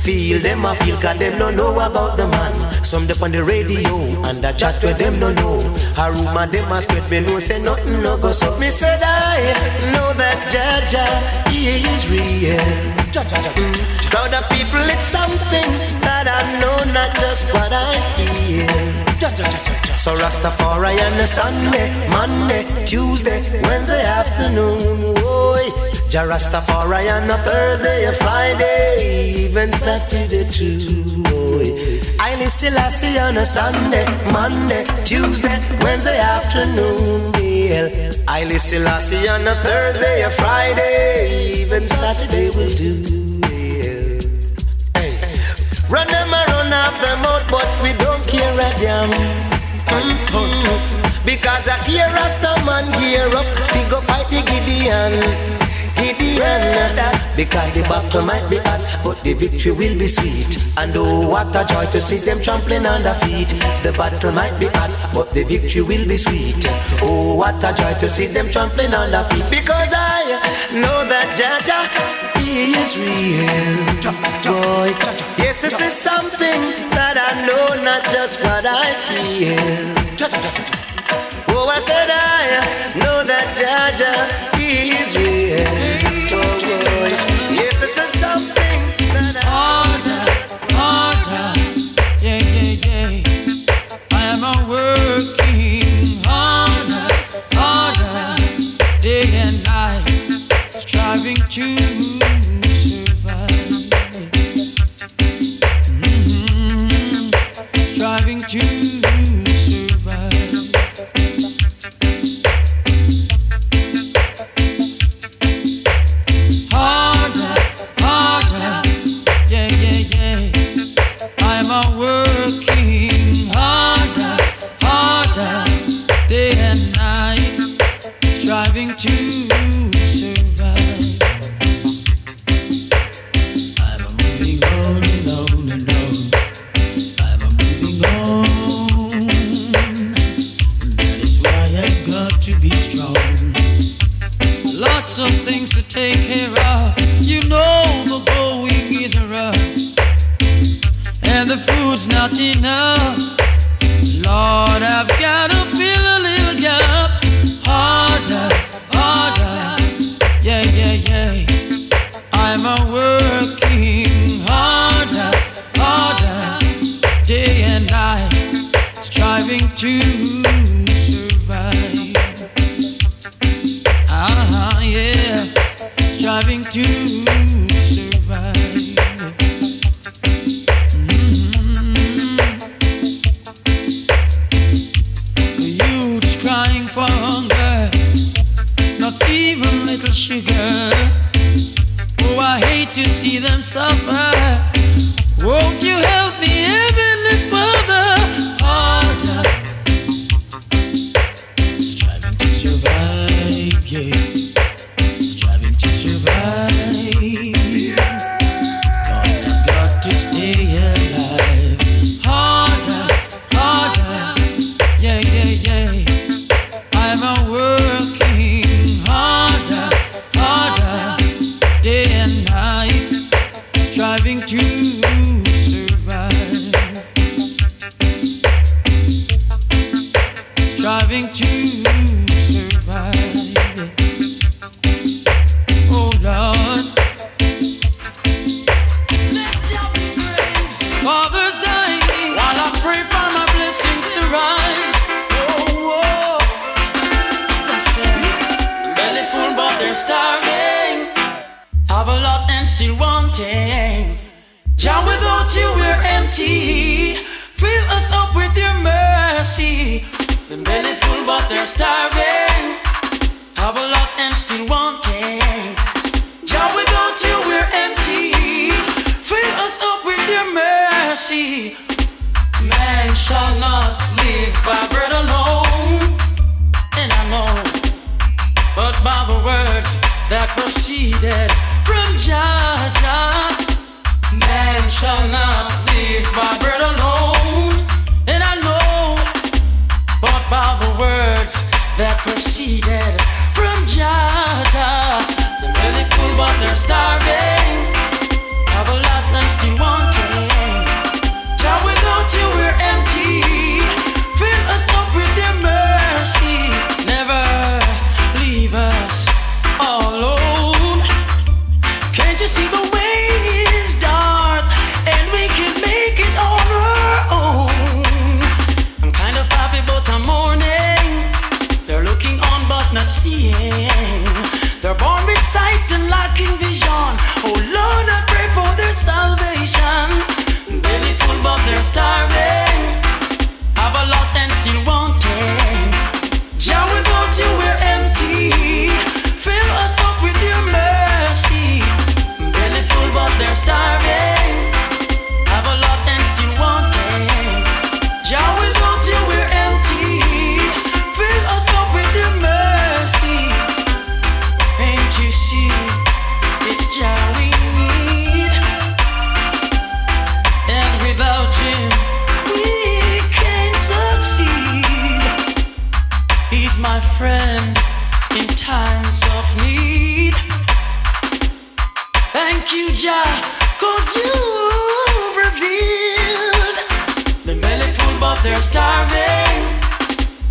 Feel them, I feel, cause them don't know about the man. Some up on the radio and I chat with them, don't know. A rumor them a spread, me no say nothing, no go so. Me said I know that Jaja, he is real. Crowd of people, it's something that I know, not just what I feel. So Rastafari on a Sunday, Monday, Tuesday, Wednesday afternoon, boy. Ja Rastafari on a Thursday, a Friday, even Saturday too, boy. I still I see on a Sunday, Monday, Tuesday, Wednesday afternoon, Bill. I still I see on a Thursday, a Friday, even Saturday will do, Bill. Hey. Run them around off the mouth, but we don't care a damn. Because I hear Rasta man gear up, we go fight the Gideon. Because the battle might be hot, but the victory will be sweet. And oh, what a joy to see them trampling on their feet. The battle might be hot, but the victory will be sweet. Oh, what a joy to see them trampling on their feet. Because I know that Jaja, he is real. Boy, yes, this is something that I know, not just what I feel. Oh, I said I know that Jaja, he is real. Oh, yes, this is something that harder, yeah, yeah, yeah. I am a working harder, day and night, striving to survive. Striving to survive. Harder, yeah, yeah, yeah. I'm a working harder, day and night, striving to survive. I'm a moving on and on and on. I'm a moving on. That is why I've got to be strong. Lots of things to take care of. You know the going is rough, and the food's not enough. Lord, I've gotta fill a little gap. Harder, yeah, yeah, yeah. I'm a working harder, day and night, striving to survive. Yeah, striving to survive. The youth's crying for hunger, not even little sugar. Oh, I hate to see them suffer. Won't you help me, Heavenly Father? Harder, striving to survive, yeah. To stay alive. Harder, yeah, yeah, yeah. I'm a working harder, day and night, striving to survive. Striving to survive. Oh Lord. Father's dying while I pray for my blessings to rise. Oh, oh. Belly full but they're starving. Have a lot and still wanting. Jah, without you we're empty. Fill us up with your mercy. The belly full but they're starving. Have a lot and still wanting. Jah, without you we're empty. Fill us up with your mercy. Man shall not live by bread alone, and I know, but by the words that proceeded from Jah. Man shall not live by bread alone, and I know, but you've revealed. The belly full but they're starving.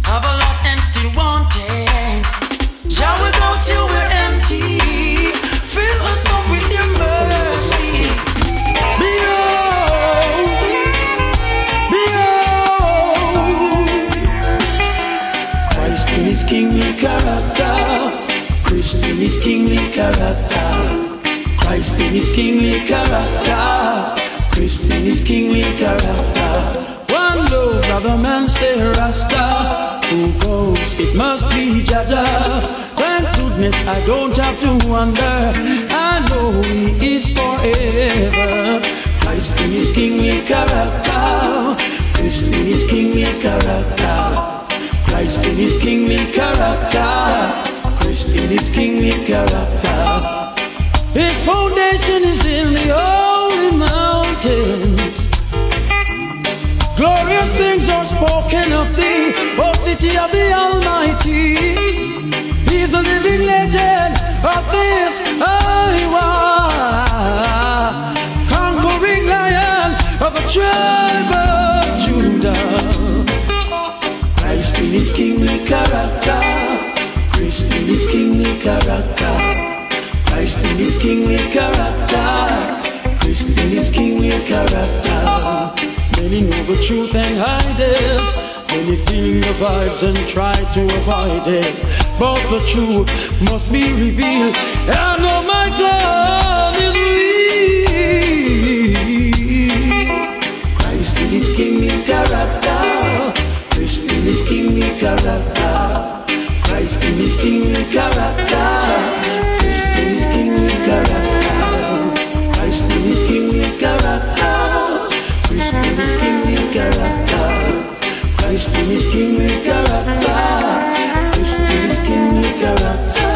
Have a lot and still wanting. Jah, without you we're empty. Fill us up with your mercy. Behold, behold. Christ in his kingly character. Christ in his kingly character. Christ in his kingly character. Christ in his kingly character. One low brother man say Rasta. Who goes? It must be Jaja. Thank goodness I don't have to wonder. I know he is forever. Christ in his kingly character. Christ in his kingly character. Christ in his kingly character. Christ in his kingly character. His foundation is in the holy mountains. Glorious things are spoken of thee, O city of the Almighty. He's the living legend of this Iowa, conquering lion of the tribe of Judah. Christ in his kingly character. Christ in his kingly character. Christ in his kingly character. Christ in his kingly character. Many know the truth and hide it. Many feeling the vibes and try to avoid it. But the truth must be revealed. I know my God is real. Christ in his kingly character. Christ in his kingly character. Christ in his kingly character. Christ in his kingly character. Christ in his kingly character. Christ in his kingly character. Christ in his kingly character. Christ in his kingly character.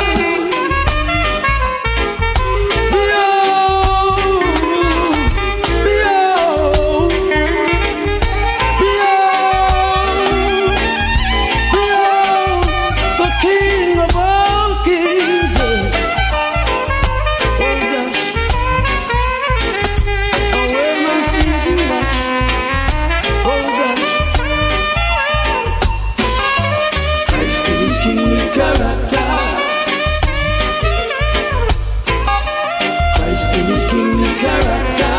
Behold, behold, behold, behold, the King of all kings. Oh gosh, oh when man sees you much. Oh gosh, Christ in his kingly character. Christ in his kingly character.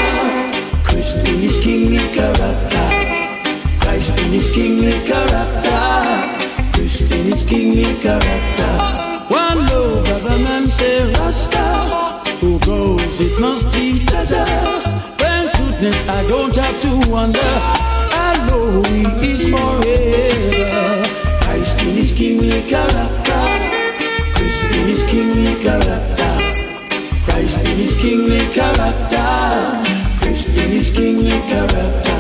Christ in his kingly character. Christ in his kingly character. Christ in his kingly character. One low brother man say Rasta. Who goes? It must be Jaja. Thank goodness I don't have to wonder. I know he is forever. Christ in his kingly character. Christ in his kingly character. Christ in his kingly character. Christ in his kingly character.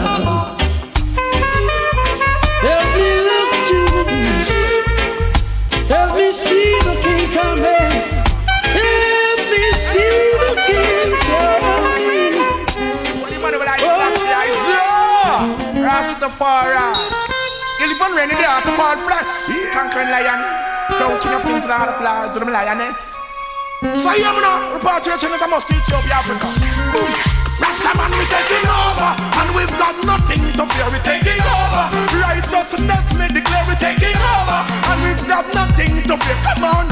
Help me look to the east. Help me see the King coming. Help me see the King coming. Rastafari. You live on rainy day to fall flash. Conquering lion. Coaching of kings and all the flowers of the lioness. So you know, repatriation is a must teach of Africa. Rastaman, we taking over, and we've got nothing to fear. We taking over. Righteousness, we declare we taking over, and we've got nothing to fear. Come on,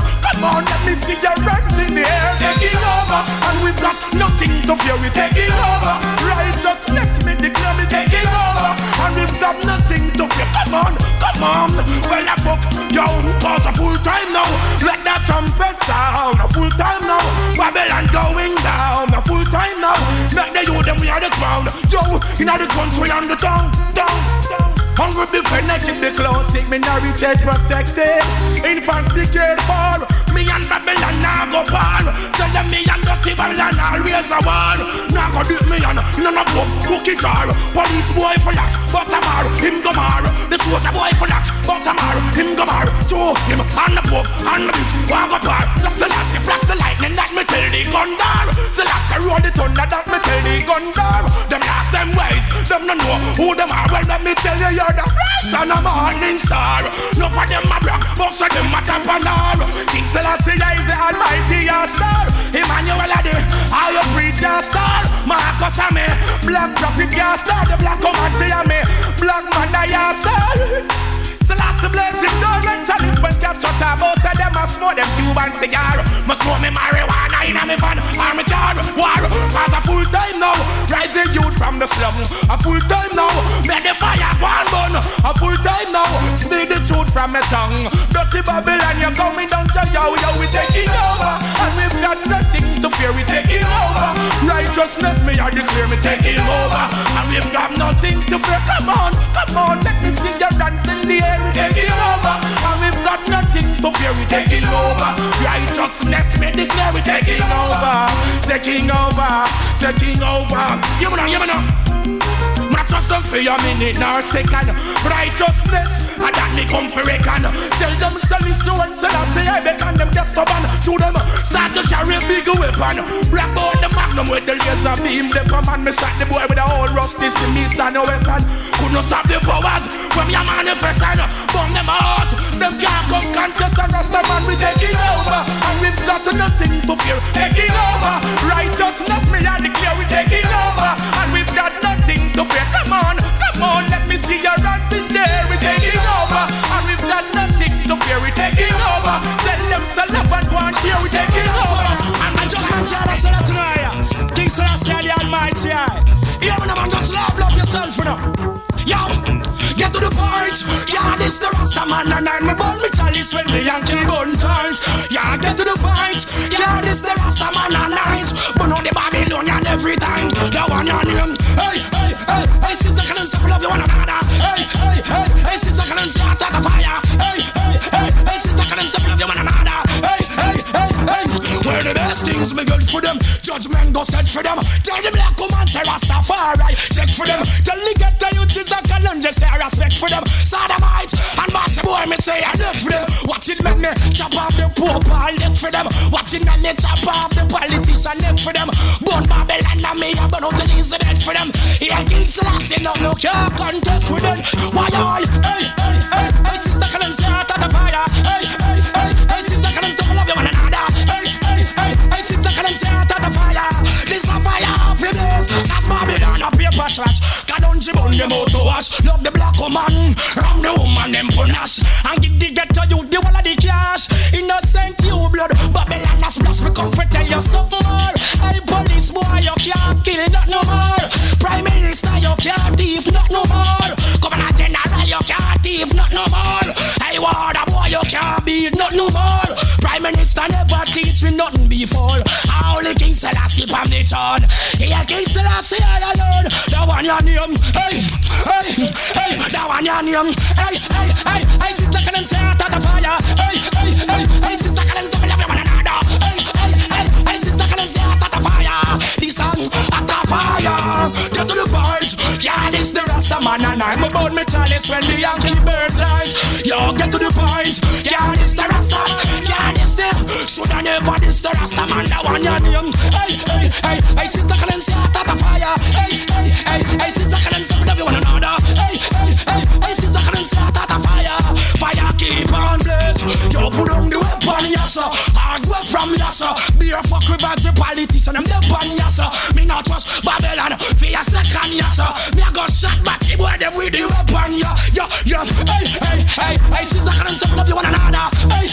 let me see your hands in the air. Taking over, and we've got nothing to fear. We taking over. Righteousness, we declare we taking over, and we've got nothing to fear. Come on. Well, I book yo, cause a full time now. Let that trumpet sound. A full time now. Babylon going down. A full time now. Let the youth them we are the ground. Yo, in the country and the town. Hungry defender, keep the close, sick minority protected. Infants decade fall. Me and Babylon now go fall. Tell them me and dirty Babylon always a war. Now go do me and none of them cookie jar. Police boy for lax, but tomorrow him go mar. The soldier boy for lax, but tomorrow him go mar. Show him on the book, on the beach, one go bar. Selassie flash the lightning that me tell the gun dar. Selassie roll the thunder that me tell the gun dar. Them last them ways, them no know who them are. Well, let me tell you, you're the rise and a morning star. No for them a block, most of them a top and all. King Selassie is the almighty star. Emmanuel Adi, all your priests your star. Marcus and me, black prophet your star. The black command me, black man your star. Selassie bless him, don't let chalice when just shut up. Most of them a smoke them Cuban cigar. Must smoke me marijuana in a me van or me car. War, cause a full time now. Rise the youth from the slum. A full time now. Make the fire one burn. A full time now. Speak the truth from my tongue. Dirty Babylon, you're coming down to yo, we taking over. And we've got nothing to fear, we taking over. Righteousness, me I declare, me taking over. And we've got nothing to fear. Come on, let me see your dance in the air. We taking over, and we've got nothing to fear. We taking over. Righteousness, me declare we taking over, taking over, taking over. You know. My trust don't for a minute nor second. Righteousness, and that me come for reckon. Tell them Selassie and Selassie I beckon them just stubborn. To them start to carry a big weapon. Black out the magnum with the laser beam. The command me shot the boy with a whole rusty cement and no western. Could not stop the powers from your manifestation. Burn them out, them can't come contest. And Rasta man we taking over. And we've got nothing to fear, taking over. Righteousness me I declare we taking over. And we've got nothing to fear. Come on, let me see your hands in there. We taking over, and we've got nothing to fear. We taking over. Tell them Salaf and one cheer. We taking over. And I just want to say that tonight. King Selassie the Almighty. You know, man, just love yourself, you know. Yo, get to the point. Yeah, this the Rasta man, and I'm born me chalice when me Yankee gun tight. Yeah, get to the point. Yeah, this the Rasta man, and I'm but not the Babylonian every time. The one on him. Hey, sister, can stop love you one another. Hey, sister, can start at the fire. Hey, sister, can stop love you one another. Hey, where the best things me good for them. Judgment go set for them. Tell the black woman say Rastafari. Check for them. Tell the ghetto youth is the kalonji say respect for them. Sodomite and bossy boy me say I look for them. Watch it make me chop off the poor and neck for them. Watch it make me chop off the politician neck for them. Born Babylon and me I burn out the Elizabeth for them. Yeah, King Selassie no can't contest with them. Why hey, sister can start at the fire. Hey, sister can stop love you one another. Hey, sister can start at the fire. This a fire off your blaze. That's Babylon a paper trash. Kalonji bun them out to wash. Love the black woman, ram the woman them punish. And give the ghetto you the wall of the cash. Innocent you blood, Babylon a splash. Me come for tell you something more. Hey police boy you can't kill not no more. Prime Minister you can't thief not no more. Governor General you can't thief not no more. Hey water boy you can't beat not no more. Prime Minister never teach me nothing before. Only King Selassie from the throne. Yeah, King Selassie I alone. The one your name. Hey, the one your name. Hey, sister can say out of the fire. Hey, sister can stop love one another. Hey, sister can say out of the fire. This song at the fire. Get to the point. Yeah, this the Rasta man and I'm about me chalice when the Yankee bird light. Yo, get to the point. Yeah, this the Rasta. Yeah, this the shoulda never this the Rasta man. The one your name. Hey, sister can say out of the fire. Hey, sister can stop love one another. Hey, sister can say out of the fire. Fire keep on blaze. Yo, put on the weapon, yes sir. Hard work from yes sir. Be a fuck with us the politician. I'm the one, yes sir. Me not trust Babylon for a second, yes sir. Me a go shot back the boy them with the weapon, yeah. Hey, sister can stop love you one another. Hey,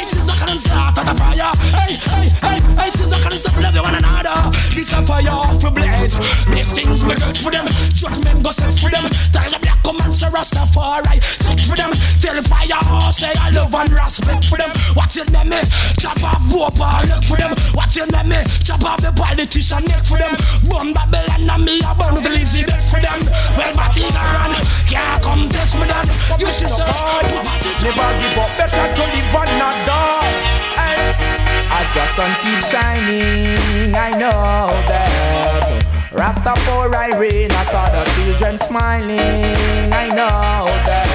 sister can start at the fire. Hey, sister can stop love you one another. This a fire for blaze. These things we good for them. Judgment go set for them. Tell the black command say Rastafari. Check for them. Tell fire say I love and respect for them. What's your name? Chop off rope and look for them. What's your name? Chop off the politician neck for them. Bomb Babylon and me a burn the lazy dead for them. Well, Vatican can't come test me them. You see sir, never give up, better to live and not die. As the sun keeps shining, I know that Rastafari reign. I saw the children smiling, I know that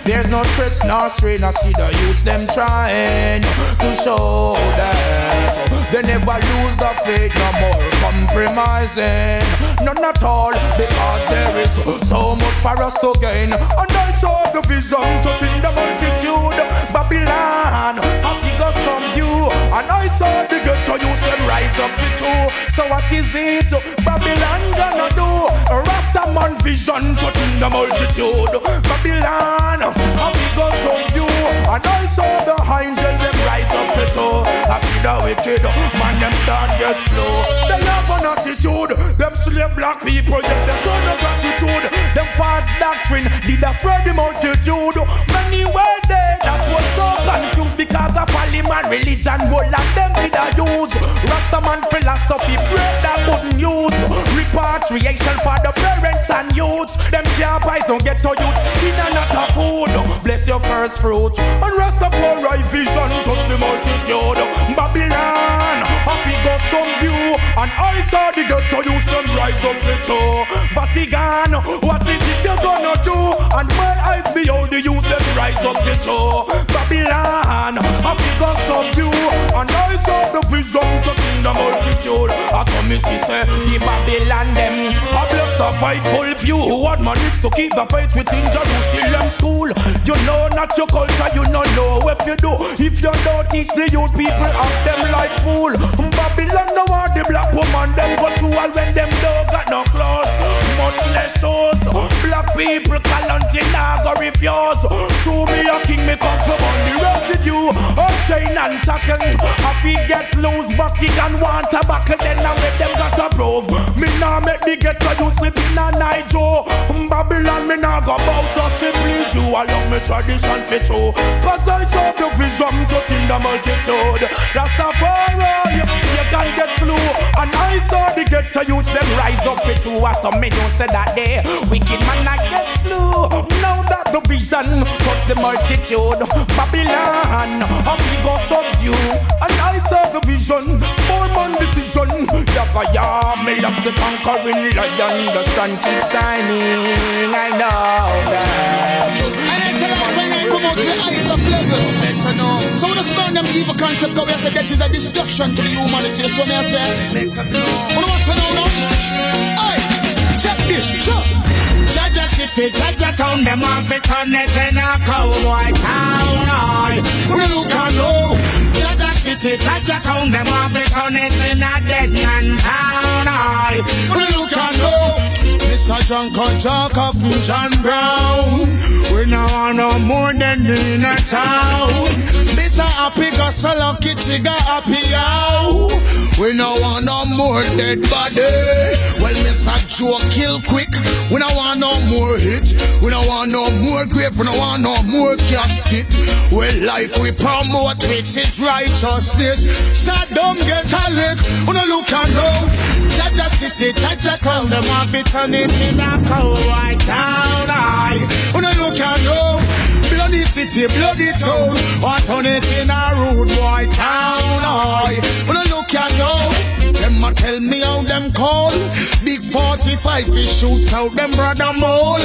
there's no no stress, no strain. I see the youths them trying to show that they never lose the faith, no more compromising. None at all, because there is so much for us to gain. And I saw the vision touching the multitude. Babylon, I figure some you. And I saw the ghetto youth them rise up with you. So what is it Babylon gonna do? A Rastaman vision touching the multitude. Babylon, I figure some you. And I saw the angels them rise up with you. I see the wicked man them start get slow. They have an attitude. Them slave black people, they show no gratitude. Them false doctrine did a spread the multitude. Many were there that was so confused because of Aliman religion. All of them did a use Rastaman philosophy, bread that wouldn't use. Repatriation for the parents and youths. Them can't buy some ghetto youths in and not a food. Bless your first fruit. And Rastafari vision touch the multitude. Babylon, happy got some view. And I saw the ghetto youths them rise up for you. Vatican, what is it you gonna do? And my eyes behold the youth them rise up for you. Babylon, happy got some view. And I saw the vision touching the multitude. As some mystery say, the Babylon them a bless the fightful few who had managed to keep the faith within Jerusalem school. You know not your culture, you don't know if you do. If you don't teach the youth, people act them like fool. Babylon no want the black woman them go through all when them don't got no clothes, much less shoes. Black people kalonji nah go refuse. True me a king, me come from on the residue. All chain and shackle, if we get loose, Vatican want to buckle, then I make them got a prove. Me nah make the ghetto you sleep in a night, Joe. Babylon me nah go bout us to please you. I love me tradition fit you. Cause I saw the vision touching the multitude. Rastafari, you can get slew. And I saw the ghetto youths them rise up fit you. As some men don't say that they wicked man I get slew. Now that the vision touch the multitude, Babylon, up we go subdue. And I saw the vision, more man decision. Yaka me love the conquering lion. The sun keeps shining, I know that. And it's a lot when I promote the eyes of level. Better know. So when I burn them evil concept, go we say that is a destruction to the humanity. So when I say, better know. What do you want to know now? Aye, check this, check. Jaja city, Jaja town, them have it on it in a cowboy town. Aye, when you look and know. Jaja city, Jaja town, them have it on it in a dead man town. Aye, when you look and know. Mr. John Conchaka from John Brown. We now want no more than in a town. Mr. Happy got so lucky, she got happy out. We now want no more dead body. Well, Mr. Joe kill quick. We don't want no more hit. We don't want no more grave. We don't want no more casket. Well, life we promote, which is righteousness. Sad don't get a lick. We don't look and know. Jaja city, Jaja town, them have it on it in a cowboy town. Aye, we don't look and know. Bloody city, bloody town, what on it in a rude boy town. Aye, we don't look and know. Them a tell me how them call. Big 45 we shoot out them brother mole.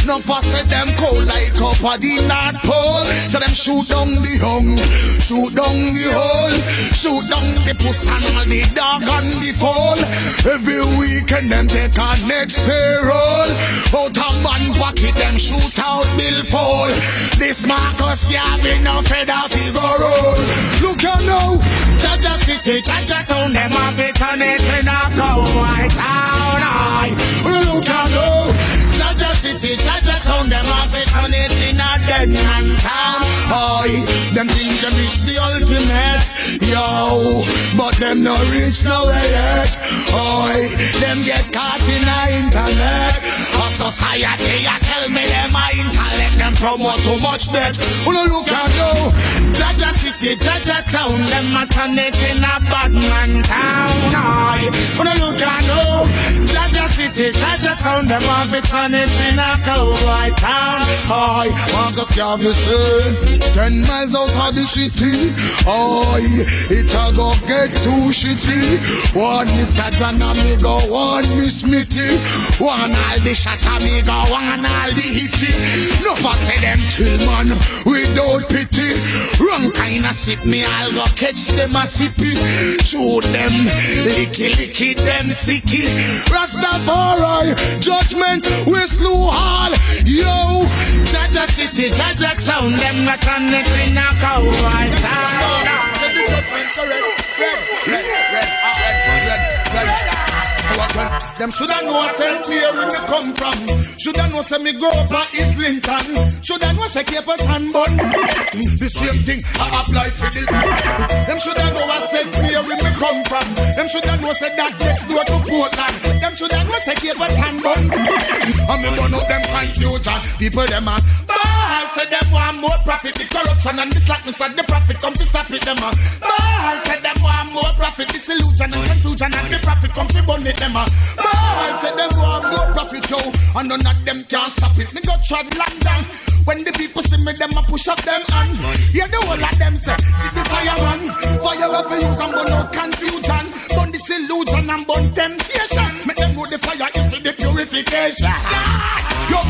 No fuss at them cold like up at the North Pole. So them shoot down the hung, shoot down the hole, shoot down the puss and all the dog and the fall. Every weekend them take a next payroll. Out of man pocket them shoot out bill fall. This Marcus Garvey no feather figure roll. Look you now, Jaja city, Jaja town, them have it on it in a cowboy town. Aye, look you now, Jaja city, Jaja town, them have it on it in a dead man town. Aye, them think them reach the ultimate, yo, but them no reach nowhere yet. Aye, them get caught in the internet. A society, you tell me them a intellect, them promote too much debt. Look at you, Jaja city, Jaja town, them a turn it in a bad man town. Aye, look at you, Jaja city, Jaja town, them a be turn it in a cowboy town. Aye, Marcus Garvey say 10 miles out of the city. Aye, it a go get too shitty. One Mr. John me go, one Miss Mitty. One all the shot me go, one all the hitty. No Papa say them kill man without pity. Wrong kind of sip me, I'll go catch them a sippy. Chew them, licky them sicky. Rastafari, judgment, we slew all. Yo, Jaja City, Jaja Town, them not on the thing now cowboy town. Them shoulda know St. Mary me come from. Shoulda know say me grow up at Islington. Shoulda know say Capleton bun. The same thing I apply for this. Them shoulda know St. Mary me come from. Them shoulda know say that next door to Portland. Them shoulda know say Capleton bun. And me burn out them confusion. People them a ball say them want more profit. The corruption and the slackness of the profit come to stop it them a ball say them want more profit. The illusion and confusion and the profit come to burn it them a ball say them want more profit yo. And none of them can stop it. Me go trod London. When the people see me, them a push up them hand. Hear the whole of them say, see the fireman. Fire have to use and burn out confusion. Burn this illusion and burn temptation. Make them know the fire is for the purification. Yo,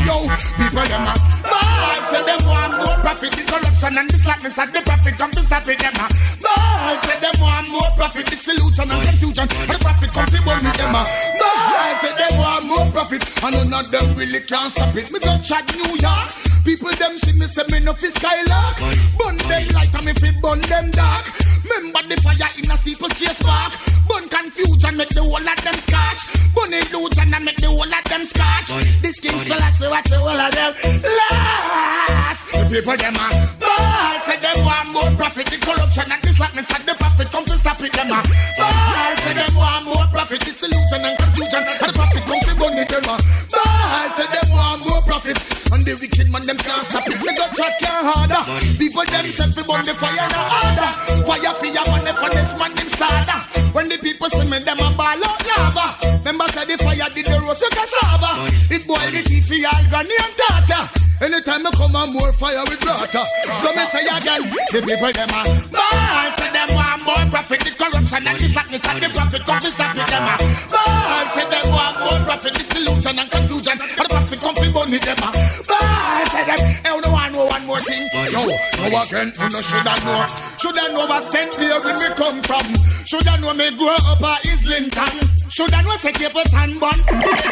people them a ball say them want more profit. The corruption and the slackness of the profit come to stop it them a ball say them want more profit. The illusion and confusion and the profit come to burn it them a ball say them want more profit. And none of them really can't stop it. Me go chat New York. People them see me say me no fi skylark. Burn them light and me fi burn them dark. Remember the fire in a steeple chase back. Burn confusion make the whole of them scotch. Burn illusion and make the whole of them scotch. This king Selassie watch the whole of them last. The people them a ball say them want more profit. The corruption and the slackness of the profit come to stop it them a ball say them want more profit. This illusion and confusion and the profit come to burn it them a ball say them want more profit. And the wicked man them can't stop it. Me go track can't harder. People them say fi burn the fire no harder. Fire for your money for this man them sadder. When the people see me them a ball out lava. Remember say the fire did the roast cassava. It boil the teeth for y'all granny and tata. Anytime I come on more fire with water. So me say again, the people them a ball say them want more profit. The corruption and the slackness and the profit come to stop it them a ball say them want more profit. The illusion and confusion and the profit come to burn it them a ball say them. Hey, no one know one more thing. Yo, no again, you know shoulda know. Shoulda know what St. Mary me come from. Shoulda know me grow up at Islington. Shoulda know say Capleton bun.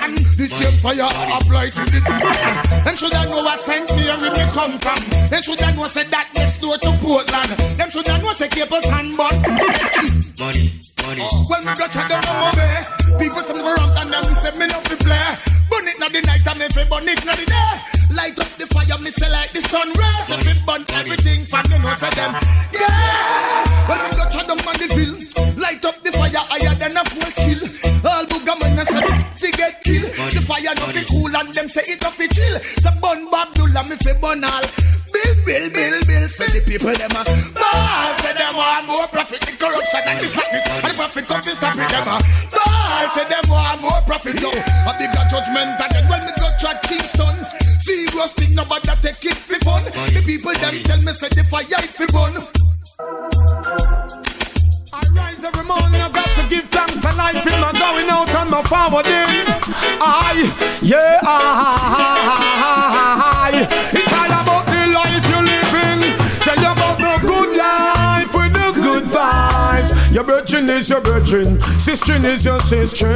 And the same fire apply to the them shoulda know what St. Mary me come from. Them shoulda know say that next door to Portland. Them shoulda know say Capleton bun. Money. When me go check down on my way, people some go around and them say me no fi play. Burn it na the night and me fi burn it na the day. Light up the fire, me say like the sun rays. If it burn everything from me know say them. Yeah. When me go check down on the bill, light up the fire higher than a full skill. All booga man say fi get kill. The fire no fi cool and them say it no fi chill. The burn Babdullah me fi burn all. Bill, say the people them a ball, say them want more profit, the corruption and the slackness, and the profit come to stop it them a ball, say them want more profit, yo, a bigger judgment again when me go track Kingston, serious thing nobody take it for fun, the people them tell me say the fire it for burn. I rise every morning, I got to give thanks and I feel my going out and my forwarding. It's all about the life you're living. Tell you about the good life with the good vibes. Your virgin is your virgin, sister is your sister.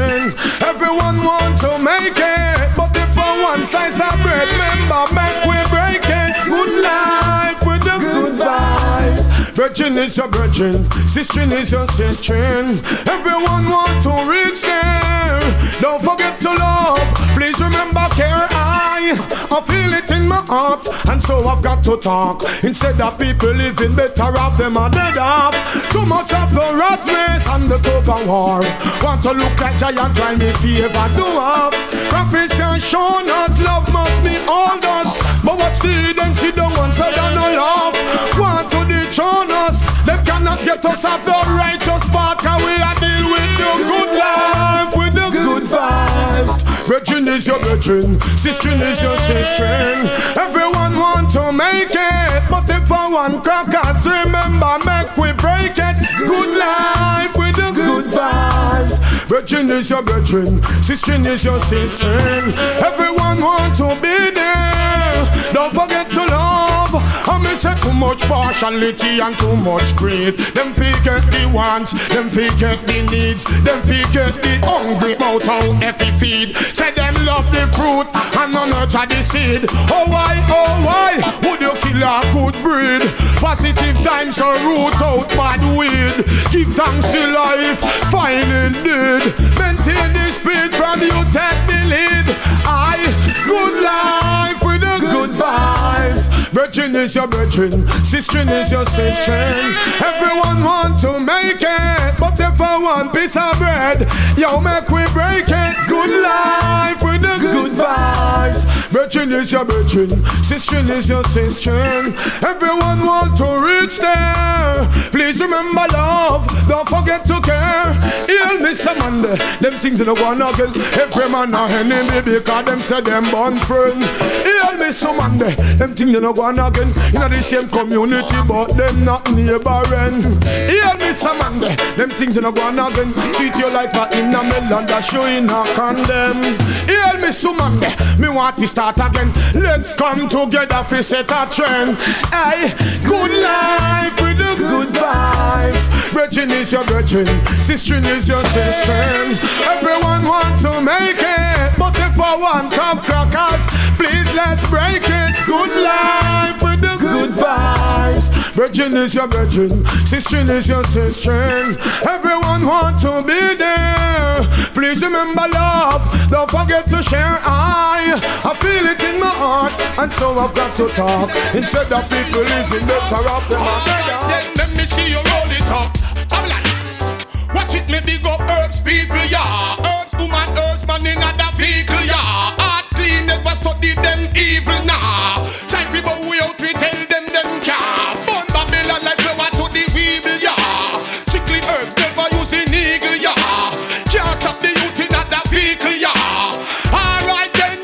Everyone want to make it, but if for one slice of bread, remember, make we break it. Good life with the good vibes. Virgin is your virgin, sister is your sister. Everyone want to reach there. Don't forget to love. Please remember care. I feel it in my heart, and so I've got to talk. Instead of people living better off, them are dead off. Too much of the rat race and the tug of war. Want to look like giant, try me favor do up. Prophets and shown us love must be all us. But what's the then see don't want to no love. Want to dethrone us. They cannot get us off the righteous path. Cause we are deal with the good life, with the good vibes. Virgin is your virgin, sister is your sister. Everyone want to make it, but if I want crackers, remember make we break it. Good life with the good vibes. Virgin is your virgin, sister is your sister. Everyone want to be there. Don't forget say too much partiality and too much greed. Them forget the wants, them forget the needs, them forget the hungry mouth out if he feed. Say them love the fruit and none nurture the seed. Oh why would you kill a good breed? Positive times are root out bad weed. Give thanks to life, fine indeed. Maintain the speed from you, take the lead. Good life with the good vibes. Virgin is your virgin, sister is your sister. Everyone want to make it, but if I want piece of bread, yo, make we break it. Good life with the good vibes. Virgin is your virgin, sister is your sister. Everyone want to reach there. Please remember love, don't forget to care. Heal me some Monday, them things in the one again. Every man a enemy because them say them born friend. Heal me some Monday, them things in the one again. In the same community but them not neighboring. Heal me some Monday, them things in the one again. Treat you like a in a melon that you in a condemn. Heal me some Monday, me want to start again. Let's come together for set a trend. Hey, good life with the good vibes. Virgin is your virgin, sister is your sister. Everyone want to make it, but if I want top crackers, please let's break it. Good life with the good vibes. Virgin is your virgin, sister is your sister. Everyone want to be there. Please remember love, don't forget to share. I feel it in my heart, and so I've got to talk. Instead of people living better off them. Then let me see you roll it up. Watch it, me big up earth's people, yeah. Earth's woman, earth's man in other vehicle, yeah. Heart clean, never study them evil, nah. Try to bow out, we tell them can't. Burn Babylon like flower to the weevil, yeah. Strictly herbs, never use the needle, yeah. Can't stop the youth in other vehicle, yeah. Alright then,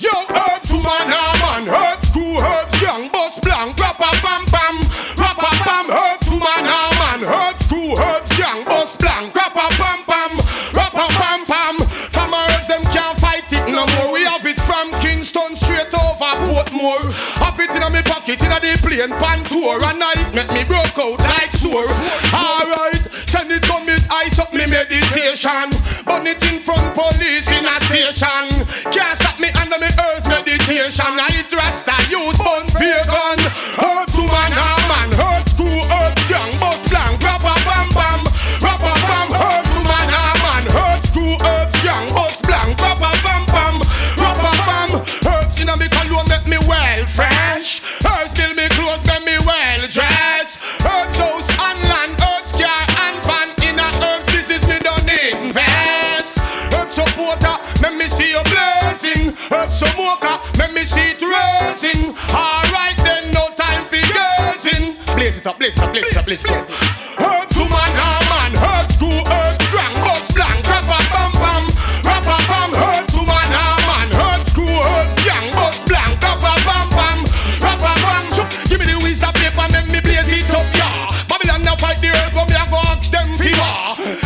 yo, herbs woman, man. Herbs crew, herbs young, boss blank, rapper bam bam. Rapper bam, herbs woman, man. Herbs crew, herbs young, boss blank, rapper bam bam. Rapper bam bam. From herbs them can't fight it no more. We have it from Kingston straight over Portmore. Have it in me pocket in the plane pan tour. And night make me broke out like sore. Alright, send it to me, ice up me meditation. Burn it in front police in a station. Can't stop me under me earth meditation. I trust I use bun pagan. Herbs woman, man. Herbs crew, herbs young, boss blank. Rapper bam bam. Rapper bam. Herbs woman, man. Herbs crew, herbs young, boss blank. Rapper bam bam. Rapper bam. Herbs in a me cologne make me well fresh. Herbs till me clothes make me well dressed. Herbs house and land, herbs car and van. In a herbs business me don't invest. Herbs supporter, make me see you blessing. Herbs smoker, make me see it rising. Alright then, no time for guessing. Blaze it up, blaze it up, blaze it up, blaze it up. Herbs woman, man. Herbs crew, herbs grand, boss blank. Rapper bam bam. Rapper bam. Herbs woman, man. Herbs crew, herbs gang, boss blank. Rapper bam bam. Rapper bam. Give me the wisdom paper, make me blaze it up, yeah. Babylon now fight the herb, but me a go ask them fever.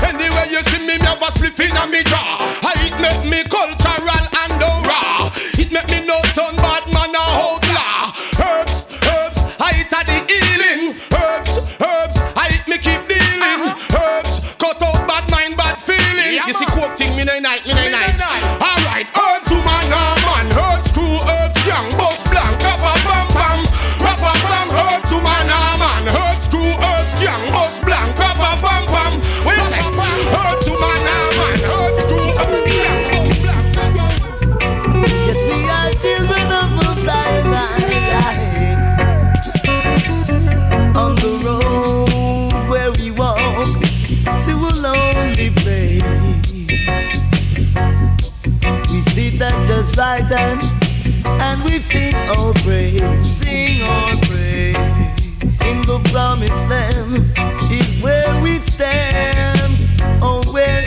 Anyway you see me have a spliff in a me jaw. It make me cultural and aura. It make me no turn bad man a outlaw. Herbs, I eat a the healing. Herbs, I eat me keep dealing. Herbs, cut out bad mind, bad feeling. You see coke thing, me no night. Alright, herbs woman, man. Herbs crew, herbs young, boss blank. Rapper bam bam. Rapper bam. Herbs woman, man. Herbs crew, herbs young, boss blank. Rapper bam bam. What you say? Herbs woman, man. Herbs crew, herbs young, boss blank. Yes, we are children of Messiah. On the road where we walk to a lonely place, we sit at just right hand and we sing our praise. In the promised land is where we stand. Oh, where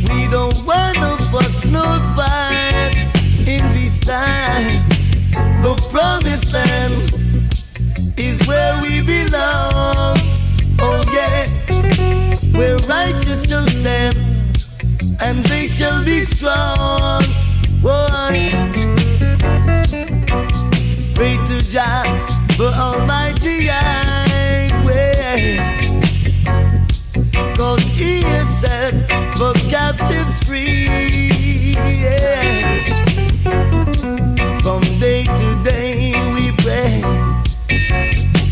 we don't want no fuss, no fight in this time. The promised land is where we belong. Oh yeah, where righteous shall stand and they shall be strong. Why? for Almighty highway. 'Cause He is set for captives free. Yes. From day to day we pray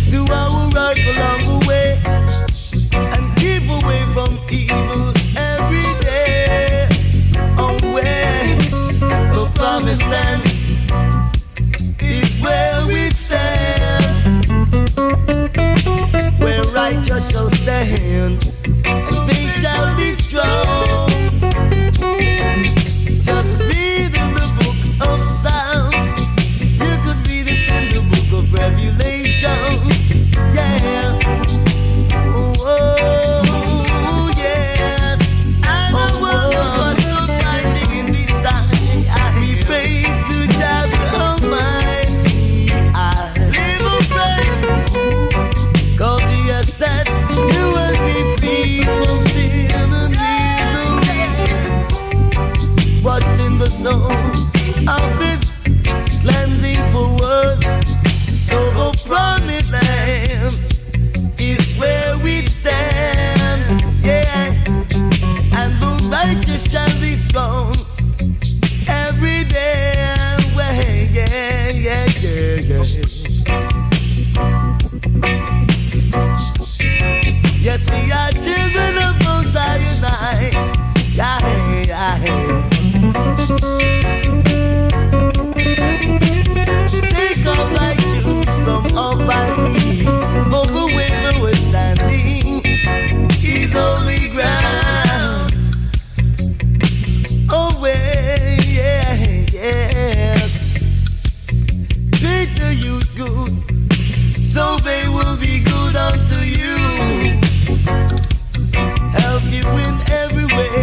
do our work along the way and keep away from evils every day. Away, the promised land is where we stand, where righteous shall stand, and they shall be strong. Just read in the book of Psalms, you could read it in the book of Revelation. Yeah. Oh, yes. And I wonder what's the fighting in this time. We pray to Jah Almighty. I live a faith, 'cause He has set you and me free from sin and misery. Washed in the sun of His cleansing for us. So the promised land is where we stand, yeah. And the righteous shall be strong every day, way, yeah, yeah, yeah, yeah. Yes, we are children of Mount Sinai, yeah, yeah. Take off thy shoes from off thy feet, for the way that we're standing is holy ground. Oh, way, yeah, yes. Treat the youth good, so they will be good unto you. Help you in every way,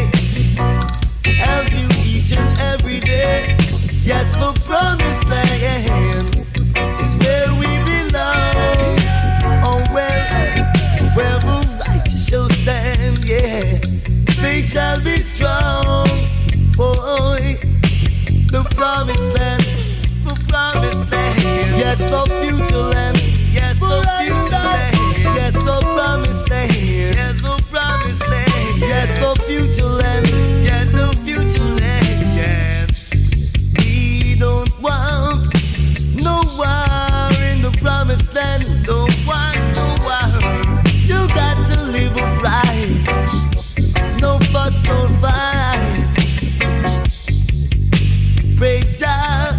help you each and every day. Yes, the promised land is where we belong. Oh, where the righteous shall stand, yeah. They shall be strong, boy. The promised land, the promised land. Yes, the future land. Yes, the future land. Yes, the promised land. Yes, the promised land. Yes, the future land. Yes, the future land. Yes. We don't want no war in the promised land. Don't want no war. You got to live upright. No fuss, no fight. Praise God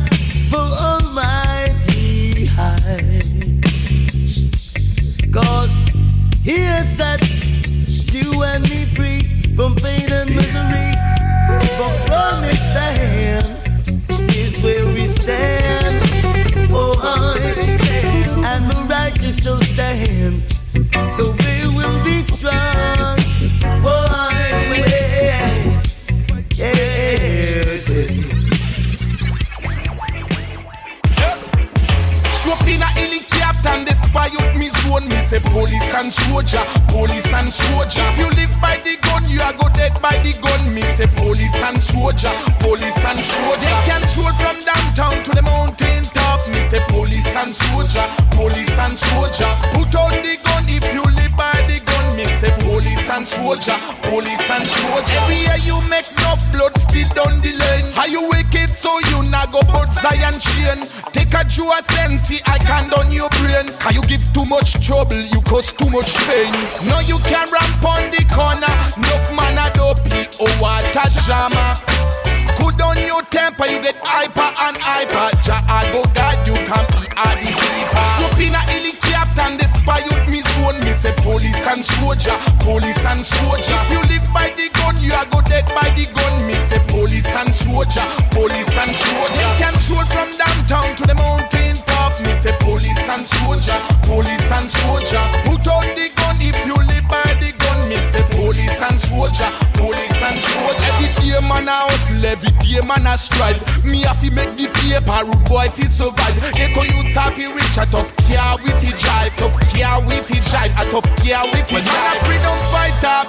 for Almighty High. 'Cause He has set you and me free from pain and misery. The promised land is where we stand. Oh, and the righteous shall stand, so they will be strong. Oh, yes. Swapina helicopter and the spy up me zone. Me say police and soldier, police and soldier. If you live by the gun, you are go dead by the gun. Me say police and soldier, police and soldier. They control from downtown to the mountain top. Me say police and soldier, police and soldier. Put out the gun if you live by the gun. Me say police and soldier, police and soldier. Every year you make no blood spill down the lane. Are you wicked so you not go but Zion chain? Take a Jew a sense, I can down your brain. Can you give too much trouble, you cause too much pain. No you can ramp on the corner. Enough man a dopey, oh what a drama. Cool down your temper, you get hyper and hyper. Jah I go guide you, can be a the keeper. Swoop in a helicopter and the spy out me zone. Me say police and soldier, police and soldier. If you live by the gun, you are go dead by the gun. Me say police and soldier, police and soldier. They control from downtown to the mountain top. Me say police and soldier, police and soldier. Put out the gun if you live by the gun. Me say police and soldier, police and soldier. Every day man a hustle, every day man a strive. Me have to make the paper, rude boy fi survive. Echo youths have to reach a top gear with fi drive, top gear with fi drive, a top gear with fi drive. Man a freedom fighter,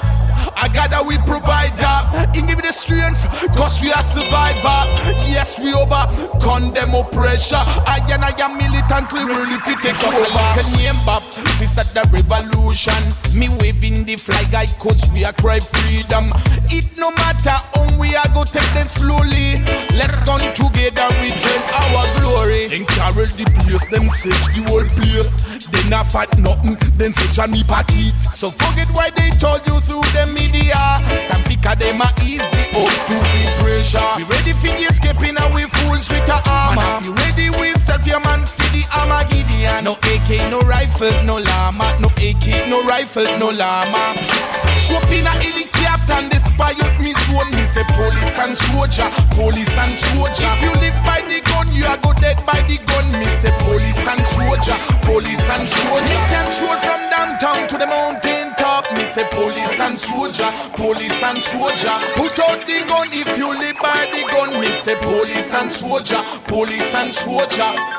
I gather we provide that. He give me the strength, cause we are survivor. Yes, we overcome them oppressor. I am militantly really fit take over. Can name bap, we start the revolution. Me waving the flag, cause we are cry freedom. It no matter how we are go take them slowly. Let's come together, return our glory. Then carry the place, them search the whole place. They not fight nothing, then search on me pocket. So forget why they told you through the media. Stand fika them are easy up to the pressure. We ready for the escaping and we fools with the armor. And if you ready with self, your man for the armor Gideon. No AK, no rifle, no llama. No AK, no rifle, no llama. Show up in a helicopter and the spy out me zone. Me say police and soldier, police and soldier. If you live by the gun, you are go dead by the gun. Me say police and soldier, police and soldier. You can shoot from downtown to the mountain top. Me say police and soldier, police and soldier. Put out the gun if you live by the gun. Me say police and soldier, police and soldier.